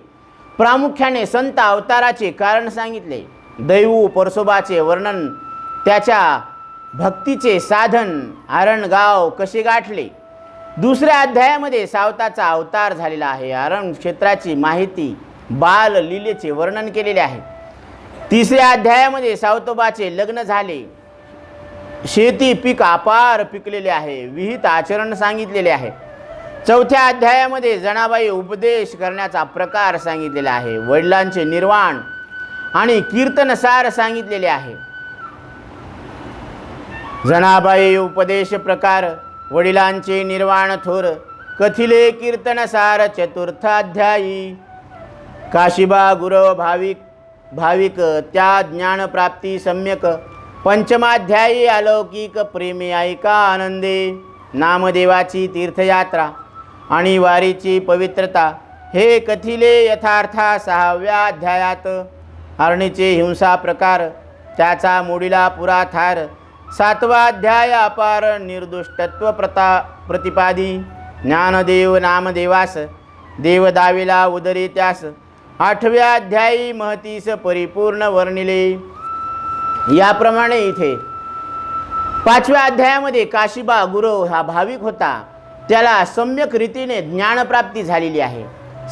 प्रामुख्याने संत अवताराचे कारण सांगितले. दैवू परशोबाचे वर्णन, त्याच्या भक्तीचे साधन, आरण गाव कसे गाठले. दुसऱ्या अध्यायामध्ये सावताचा अवतार झालेला आहे. आरण क्षेत्राची माहिती, बाल लीलेचे वर्णन केलेले आहे. तिसऱ्या अध्यायामध्ये सावतोबाचे लग्न झाले, शेती पीक अपार पिकलेले आहे, विहित आचरण सांगितलेले आहे. चौथ्या अध्यायामध्ये जनाबाई उपदेश करण्याचा प्रकार सांगितलेला आहे. वडिलांचे निर्वाण आणि कीर्तनसार सांगितलेले आहे. जनाबाई उपदेश प्रकार, वडिलांचे निर्वाण थोर, कथिले कीर्तनसार चतुर्थाध्यायी. काशिबा गुरव भाविक त्या ज्ञानप्राप्ती सम्यक. पंचमाध्यायी अलौकिक प्रेमी ऐका आनंदे. नामदेवाची तीर्थयात्रा आणि वारीची पवित्रता हे कथिले यथार्था. सहाव्या अध्यायात अरणीचे हिंसा प्रकार, त्याचा मोडीला पुरा थार. सातवा अध्याय अपार निर्दुष्टत्व प्रतिपादी. ज्ञानदेव नामदेवास देवदावीला उदरी त्यास. आठव्या अध्यायी महतीस परिपूर्ण वर्णिले. याप्रमाणे इथे पाचव्या अध्यायामध्ये काशिबा गुरव हा भाविक होता, त्याला सम्यक रीतीने ज्ञानप्राप्ती झालेली आहे.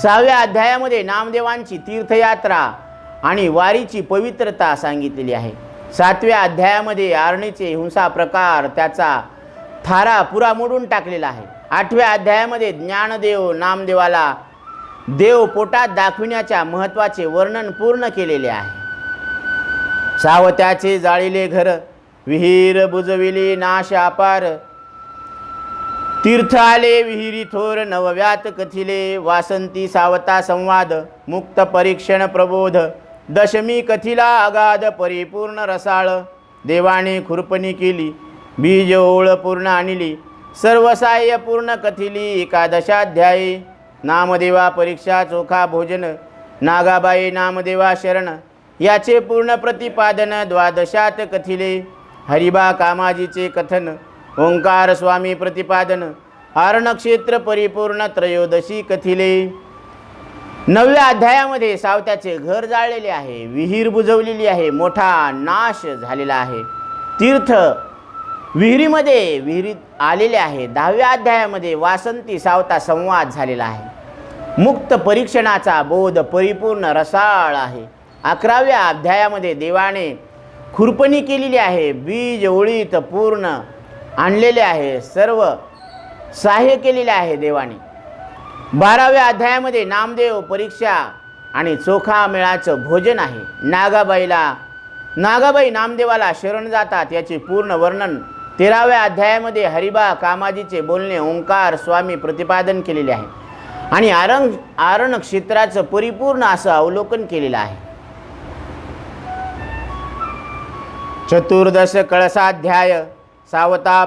सहाव्या अध्यायामध्ये नामदेवांची तीर्थयात्रा आणि वारीची पवित्रता सांगितलेली आहे. सातव्या अध्यायामध्ये आरणीचे हिंसा प्रकार, त्याचा थारा पुरा मोडून टाकलेला आहे. आठव्या अध्यायामध्ये ज्ञानदेव नामदेवाला देव पोटात दाखविण्याच्या महत्त्वाचे वर्णन पूर्ण केलेले आहे. सावत्याचे जाळिले घर, विहीर बुजविली नाश अपार. तीर्थ आले विहिरी थोर, नवव्यात कथिले. वासंती सावता संवाद, मुक्त परीक्षण प्रबोध. दशमी कथिला अगाध परिपूर्ण रसाळ. देवाने खुरपणी केली, बीज ओळ पूर्ण आणली. सर्वसाह्य पूर्ण कथिली एकादशाध्यायी. नामदेवा परीक्षा चोखा भोजन, नागाबाई नामदेवा शरण. याचे पूर्ण प्रतिपादन द्वादशात कथिले. हरिबा कामाजीचे कथन, ओंकार स्वामी प्रतिपादन. आरणक्षेत्र परिपूर्ण त्रयोदशी कथिले. नवव्या अध्यायामध्ये सावत्याचे घर जाळलेले आहे, विहीर बुजवलेली आहे, मोठा नाश झालेला आहे. तीर्थ विहिरीत आलेले आहे. दहाव्या अध्यायामध्ये वासंती सावता संवाद झालेला आहे. मुक्त परीक्षणाचा बोध परिपूर्ण रसाळ आहे. 11व्या अध्यायामध्ये देवाने खुरपणी केलेली आहे, बीज ओळीत पूर्ण आणलेले आहे, सर्व सहाय्य केलेले आहे देवाने. 12व्या अध्यायामध्ये नामदेव परीक्षा आणि चोखा मेळाचं भोजन आहे. नागाबाई नामदेवाला शरण जातात याचे पूर्ण वर्णन 13व्या अध्यायामध्ये हरिबा कामाजीचे बोलणे ओंकार स्वामी प्रतिपादन केलेले आहे आणि आरण क्षेत्राचं परिपूर्ण असं अवलोकन केलेलं आहे. चतुर्दश कळसाध्याय, सावता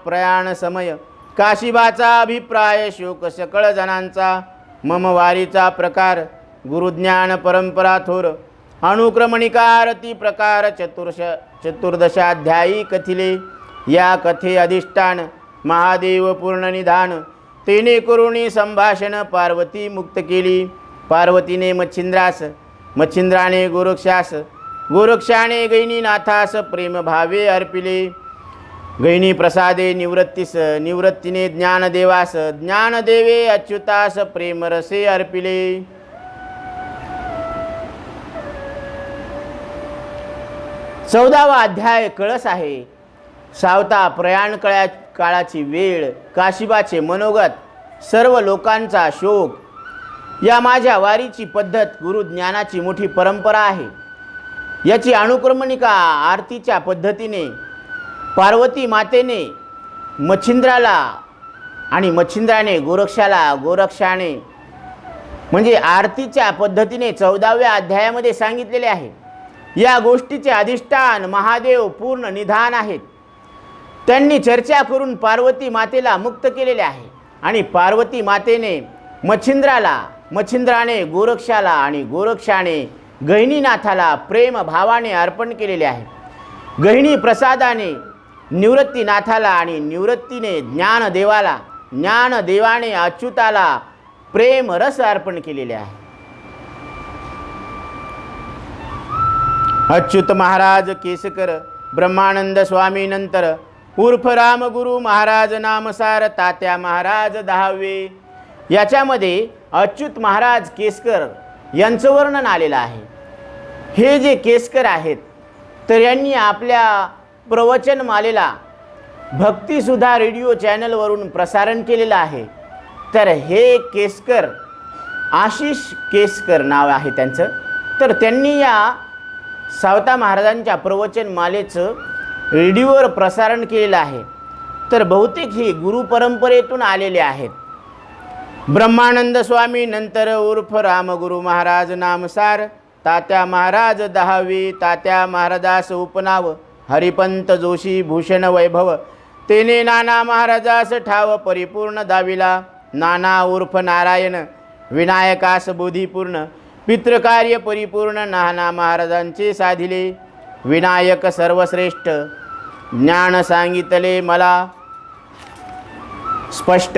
प्रयाण समय. काशिबाचा अभिप्राय, शोक सकळ जणांचा. मम वारीचा प्रकार, गुरुज्ञान परंपरा थोर. अनुक्रमणिका आरती प्रकार चतुर्दशाध्यायी कथिले. या कथे अधिष्ठान महादेव पूर्ण निधान. तेने करुणी संभाषण पार्वती मुक्त केली. पार्वतीने मच्छिंद्रास, मच्छिंद्राने गोरक्षास, गोरक्षाने गैनीनाथास प्रेम भावे अर्पिले. गैनी प्रसादे निवृत्तीस, निवृत्तीने ज्ञानदेवास, ज्ञानदेवे अच्युतास प्रेमरसे अर्पिले. 14वा अध्याय कळस आहे. सावता प्रयाण काळाची वेळ, काशिबाचे मनोगत, सर्व लोकांचा शोक. या माझ्या वारीची पद्धत गुरुज्ञानाची मोठी परंपरा आहे. याची अनुक्रमणिका आरतीच्या पद्धतीने पार्वती मातेने मच्छिंद्राला आणि मच्छिंद्राने गोरक्षाला, गोरक्षाने म्हणजे आरतीच्या पद्धतीने 14व्या अध्यायामध्ये सांगितलेले आहे. या गोष्टीचे अधिष्ठान महादेव पूर्ण निधान आहेत. त्यांनी चर्चा करून पार्वती मातेला मुक्त केलेले आहे आणि पार्वती मातेने मच्छिंद्राला, मच्छिंद्राने गोरक्षाला आणि गोरक्षाने गहिनीनाथाला प्रेम भावाने अर्पण केलेले आहे. गहिनी प्रसादाने निवृत्तीनाथाला आणि निवृत्तीने ज्ञानदेवाला, ज्ञानदेवाने अच्युताला प्रेम रस अर्पण केलेले आहे. अच्युत महाराज केसकर ब्रह्मानंद स्वामी नंतर उर्फ रामगुरु महाराज नामसार तात्या महाराज 10वे. याच्यामध्ये अच्युत महाराज केसकर यांचं वर्णन आलेलं आहे. हे जे केसकर आहेत तर यांनी आपल्या प्रवचनमालेला भक्तिसुधा रेडिओ चॅनलवरून प्रसारण केलेलं आहे. तर हे केसकर, आशिष केसकर नाव आहे त्यांचं. तर त्यांनी या सावता महाराजांच्या प्रवचनमालेचं रेडिओवर प्रसारण केलेलं आहे. तर बहुतेक हे गुरुपरंपरेतून आलेले आहेत. ब्रह्मानंद स्वामी नंतर उर्फ रामगुरु महाराज नामसार तात्या महाराज 10वे. तात्या महाराजास उपनाव हरिपंत जोशी भूषण वैभव. तेने नाना महाराजास ठाव परिपूर्ण दाविला. नाना उर्फ नारायण विनायकास बोधीपूर्ण. पितृकार्य परिपूर्ण नाना महाराजांचे साधिले. विनायक सर्वश्रेष्ठ ज्ञान सांगितले मला स्पष्ट.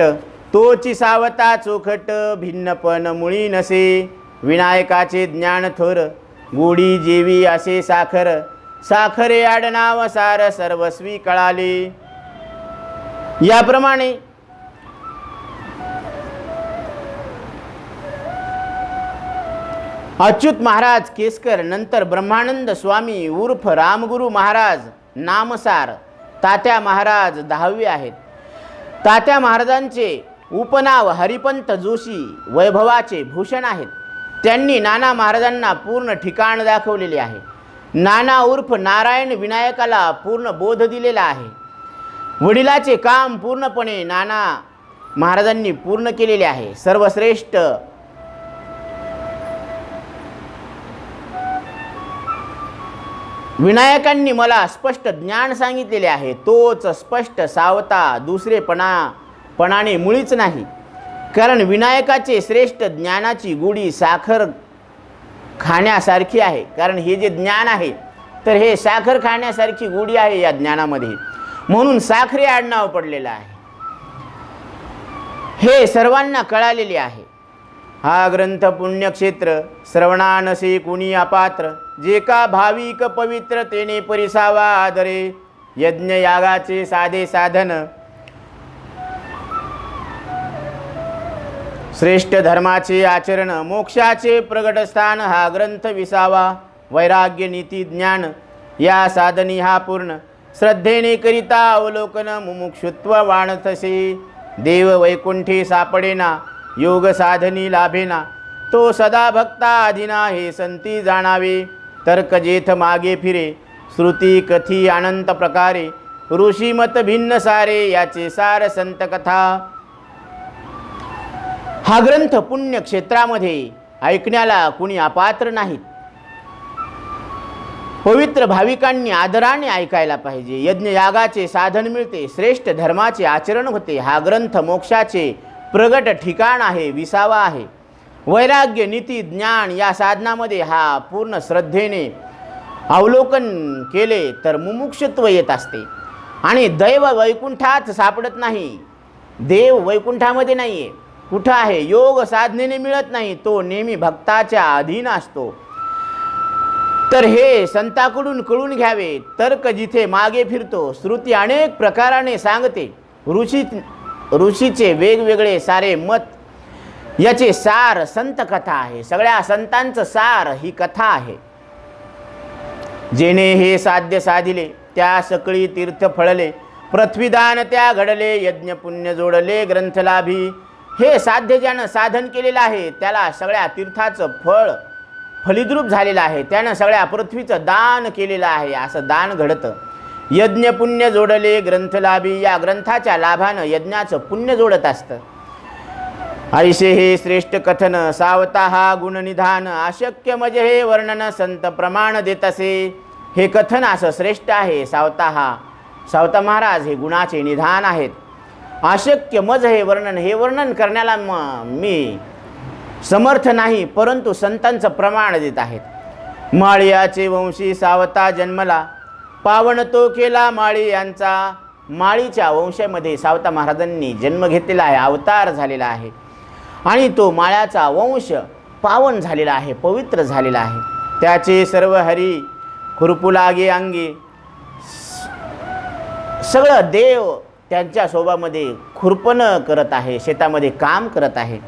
तोची सावता चोखट भिन्नपण मुळी नसे. विनायकाचे ज्ञान थोर गोडी जेवी असे साखर. साखरे आडनाव सार सर्वस्वी कळाले. याप्रमाणे अच्युत महाराज केसकर नंतर ब्रह्मानंद स्वामी उर्फ रामगुरु महाराज नामसार तात्या महाराज 10वे आहेत. तात्या महाराजांचे उपनाव हरिपंत जोशी वैभवाचे भूषण आहेत. त्यांनी नाना महाराजांना पूर्ण ठिकाण दाखवलेले आहे. नाना उर्फ नारायण विनायकाला पूर्ण बोध दिलेला आहे. वडिलाचे काम पूर्णपणे नाना महाराजांनी पूर्ण केलेले आहे. सर्वश्रेष्ठ विनायकांनी मला स्पष्ट ज्ञान सांगितलेले आहे. तोच स्पष्ट सावता दुसरेपणाने मुळीच नाही. कारण विनायकाचे श्रेष्ठ ज्ञानाची गोडी साखर खाण्यासारखी आहे. कारण हे जे ज्ञान आहे तर हे साखर खाण्यासारखी गोडी आहे या ज्ञानामध्ये. म्हणून साखरे आडनाव पडलेलं आहे. हे सर्वांना कळालेले आहे. हा ग्रंथ पुण्यक्षेत्र श्रवणानसे कुणी अपात्र. जे का भाविक पवित्र तेने परिसावा आदरे. यज्ञ यागाचे साधे साधन श्रेष्ठ धर्माचे आचरण मोक्षाचे प्रगट स्थान. हा ग्रंथ विसावा. वैराग्य नीती ज्ञान या साधनी हा पूर्ण. श्रद्धेने करिता अवलोकन मुमुक्षुत्व वाणथसे. देव वैकुंठी सापडेना योग साधनी लाभेना. तो सदा भक्ता अधीना हे संती जाणावे. तर्क जेथ मागे फिरे श्रुती कथी अनंत प्रकारे. ऋषी मत भिन्न सारे याचे सार संत कथा. हा ग्रंथ पुण्यक्षेत्रामध्ये ऐकण्याला कुणी अपात्र नाहीत. पवित्र भाविकांनी आदराने ऐकायला पाहिजे. यज्ञ यागाचे साधन मिळते. श्रेष्ठ धर्माचे आचरण होते. हा ग्रंथ मोक्षाचे प्रगट ठिकाण आहे, विसावा आहे. वैराग्य नीती ज्ञान या साधनामध्ये हा पूर्ण श्रद्धेने अवलोकन केले तर मुमुक्षुत्व येत असते. आणि दैव वैकुंठात सापडत नाही. देव वैकुंठामध्ये नाही आहे. कुठं आहे? योग साधनेने मिळत नाही. तो नेहमी भक्ताच्या अधीन असतो. तर हे संताकडून कळून घ्यावे. तर्क जिथे मागे फिरतो. श्रुती अनेक प्रकाराने सांगते. ऋषीचे वेगवेगळे सारे मत याचे सार संत कथा आहे. सगळ्या संतांचं सार ही कथा आहे. जेणे हे साध्य साधिले त्या सकळी तीर्थ फळले, पृथ्वीदान त्या घडले, यज्ञ पुण्य जोडले ग्रंथ लाभी. हे साध्य ज्यानं साधन केलेलं आहे त्याला सगळ्या तीर्थाचं फळ फलिद्रूप झालेलं आहे, त्यानं सगळ्या पृथ्वीचं दान केलेलं आहे. असं दान घडतं. यज्ञ पुण्य जोडले ग्रंथ लाभी, या ग्रंथाच्या लाभानं यज्ञाचं पुण्य जोडत असतं. ऐसे हे श्रेष्ठ कथन सावता हा गुणनिधान, अशक्य मज हे वर्णन संत प्रमाण देत असे. हे कथन असं श्रेष्ठ आहे. सावता महाराज हे गुणाचे निधान आहेत. अशक्य मज हे वर्णन, हे वर्णन करण्याला मी समर्थ नाही, परंतु संतांचं प्रमाण देत आहेत. माळीयाचे वंशी सावता जन्मला, पावन तो केला माळी यांचा. माळीच्या वंशामध्ये सावता महाराजांनी जन्म घेतलेला आहे, अवतार झालेला आहे. आणि तो माळ्याचा वंश पावन झालेला आहे, पवित्र झालेला आहे. त्याचे सर्व हरी खुरपू लागे अंगी, सगळं देव त्यांच्या शोभामध्ये खुरपण करत आहे, शेतामध्ये काम करत आहे.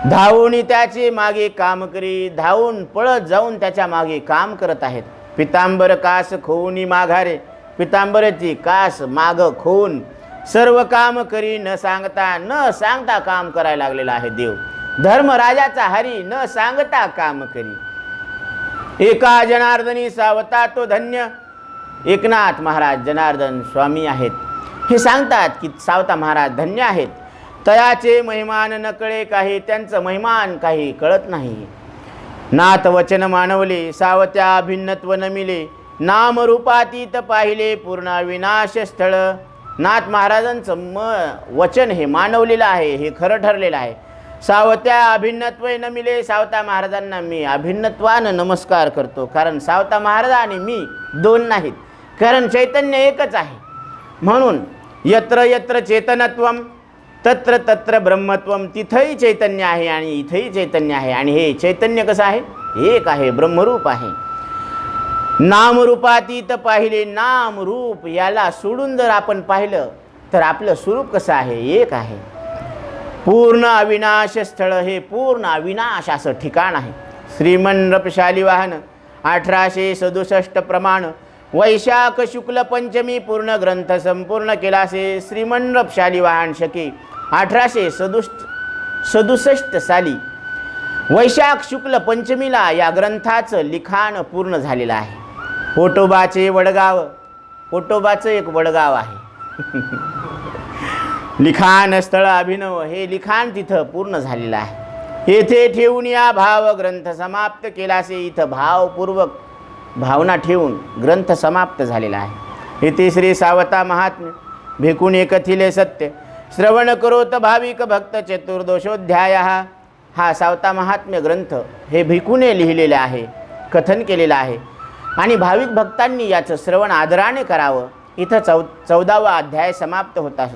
धावून त्याचे मागे काम करी, धावून पळत जाऊन त्याच्या मागे काम करत आहेत. पितांबर कास खोऊनी माघारे, पितांबराची कास माग खोऊन सर्व काम करी न सांगता काम करायला लागलेला आहे देव. धर्मराजाचा हरी न सांगता काम करी. एका जनार्दनी सावता तो धन्य, एकनाथ महाराज जनार्दन स्वामी आहेत. हे सांगतात की सावता महाराज धन्य आहेत. तयाचे महिमान न कळे काही, त्यांचं महिमान काही कळत नाही. नाथ वचन मानवले सावत्या भिन्नत्व न मिले, नाम रूपातीत पाहिले पूर्ण विनाश स्थळ. नाथ महाराजांचं वचन हे मानवलेलं आहे, हे खरं ठरलेलं आहे. सावत्या अभिन्नत्व न मिले, सावता महाराजांना मी अभिन्नत्वानं नमस्कार करतो, कारण सावता महाराज आणि मी दोन नाहीत, कारण चैतन्य एकच आहे. म्हणून यत्र यत्र चेतनत्वम तत्र तत्र ब्रह्मत्वम, तिथंही चैतन्य आहे आणि इथंही चैतन्य आहे. आणि हे चैतन्य कसं आहे? एक आहे, ब्रह्मरूप आहे. नामरूपातीत पाहिले, नाम रूप याला सोडून जर आपण पाहिलं तर आपलं स्वरूप कसं आहे? एक आहे. पूर्ण अविनाश स्थळ, हे पूर्ण अविनाश असं ठिकाण आहे. श्रीमंडपशाली वाहन 1867 प्रमाण, वैशाख शुक्ल पंचमी पूर्ण ग्रंथ संपूर्ण केलासे. श्रीमंडपशाली वाहन शके 1867 साली वैशाख शुक्ल पंचमीला या ग्रंथाचं लिखाण पूर्ण झालेलं आहे. पोटोबाचे वडगाव, पोटोबाचं एक वडगाव आहे. लिखाण स्थळ अभिनव, हे लिखाण तिथं पूर्ण झालेलं आहे. येथे ठेवून या भाव ग्रंथ समाप्त केलासे, इथं भावपूर्वक भावना ठेवून ग्रंथ समाप्त झालेला आहे. इथे श्री सावता महात्म्य भिकून कथिले सत्य, श्रवण करोत भाविक भक्त चतुर्दशोध्याय. हा सावता महात्म्य ग्रंथ हे भिकूने लिहिलेले आहे, कथन केलेलं आहे. आणि भाविक भक्तांनी याचं श्रवण आदराने करावं. इथं 14वा अध्याय समाप्त होता.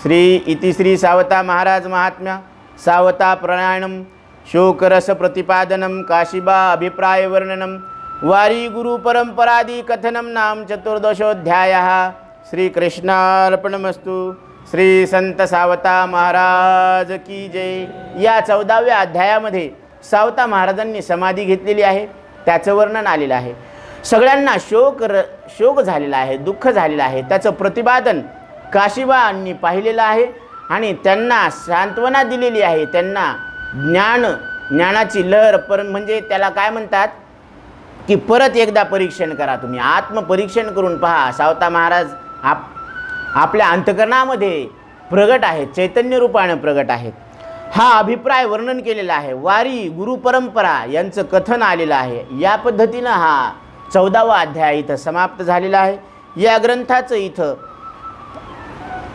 श्री सावता महाराज महात्म्य सावता प्रयाणम शोकरस प्रतिपादनम काशिबा अभिप्राय वर्णनम वारी गुरु परंपरादि कथनम नाम चतुर्दशोध्याय. श्रीकृष्णार्पणमस्तु. श्री संत सावता महाराज की जय. या 14व्या अध्यायामध्ये सावता महाराजांनी समाधी घेतलेली आहे, त्याचं वर्णन आलेलं आहे. सगळ्यांना शोक झालेला आहे, दुःख झालेलं आहे, त्याचं प्रतिपादन काशिबांनी पाहिलेलं आहे आणि त्यांना सांत्वना दिलेली आहे. त्यांना ज्ञानाची लहर म्हणजे त्याला काय म्हणतात की परत एकदा परीक्षण करा, तुम्ही आत्मपरीक्षण करून पहा. सावता महाराज आपल्या अंतकरणामध्ये प्रगट आहेत, चैतन्य रूपाने प्रगट आहेत. हा अभिप्राय वर्णन केलेला आहे. वारी गुरु परंपरा यांचं कथन आलेलं आहे. या पद्धतीनं हा 14वा अध्याय इथं समाप्त झालेला आहे. या ग्रंथाचं इथं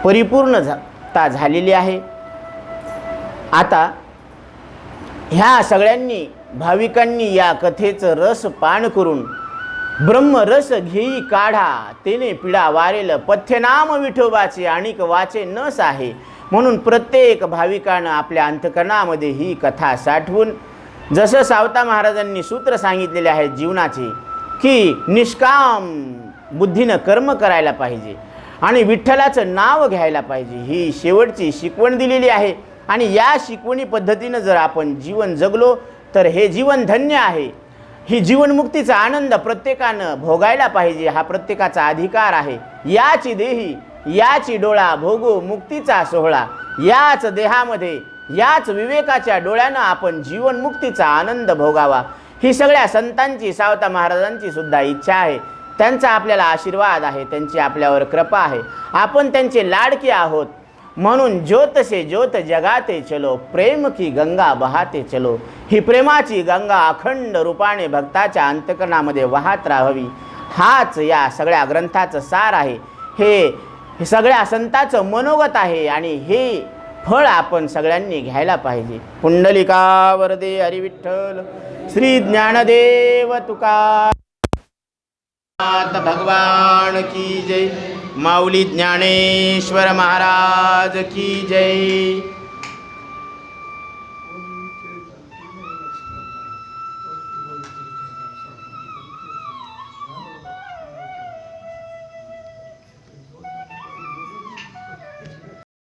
परिपूर्णता झालेली आहे. आता ह्या सगळ्यांनी भाविकांनी या कथेचं रस पान करून ब्रह्मरस घेई काढा, तेने पिढा वारेल पथ्यनाम विठोबाचे आणिक वाचे नस आहे. म्हणून प्रत्येक भाविकानं आपल्या अंतकरणामध्ये ही कथा साठवून, जसं सावता महाराजांनी सूत्र सांगितलेले आहेत जीवनाचे, की निष्काम बुद्धीनं कर्म करायला पाहिजे आणि विठ्ठलाचं नाव घ्यायला पाहिजे, ही शेवटची शिकवण दिलेली आहे. आणि या शिकवणी पद्धतीनं जर आपण जीवन जगलो तर हे जीवन धन्य आहे. ही जीवनमुक्तीचा आनंद प्रत्येकानं भोगायला पाहिजे, हा प्रत्येकाचा अधिकार आहे. याची देही याची डोळा भोगू मुक्तीचा सोहळा, याच देहामध्ये याच विवेकाच्या डोळ्यानं आपण जीवनमुक्तीचा आनंद भोगावा. ही सगळ्या संतांची, सावता महाराजांची सुद्धा इच्छा आहे. त्यांचा आपल्याला आशीर्वाद आहे, त्यांची आपल्यावर कृपा आहे. आपण त्यांचे लाडके आहोत. म्हणून ज्योत से ज्योत जगाते चलो, प्रेम की गंगा बहाते चलो. ही प्रेमाची गंगा अखंड रूपाने भक्ताच्या अंतकरणामध्ये वाहत राहावी, हाच या सगळ्या ग्रंथाचं सार आहे. हे सगळ्या संतांचं मनोगत आहे आणि हे फळ आपण सगळ्यांनी घ्यायला पाहिजे. पुंडलिका वरदे हरी विठ्ठल. श्री ज्ञानदेव तुकाराम भगवान की जय. माऊली ज्ञानेश्वर महाराज की जय.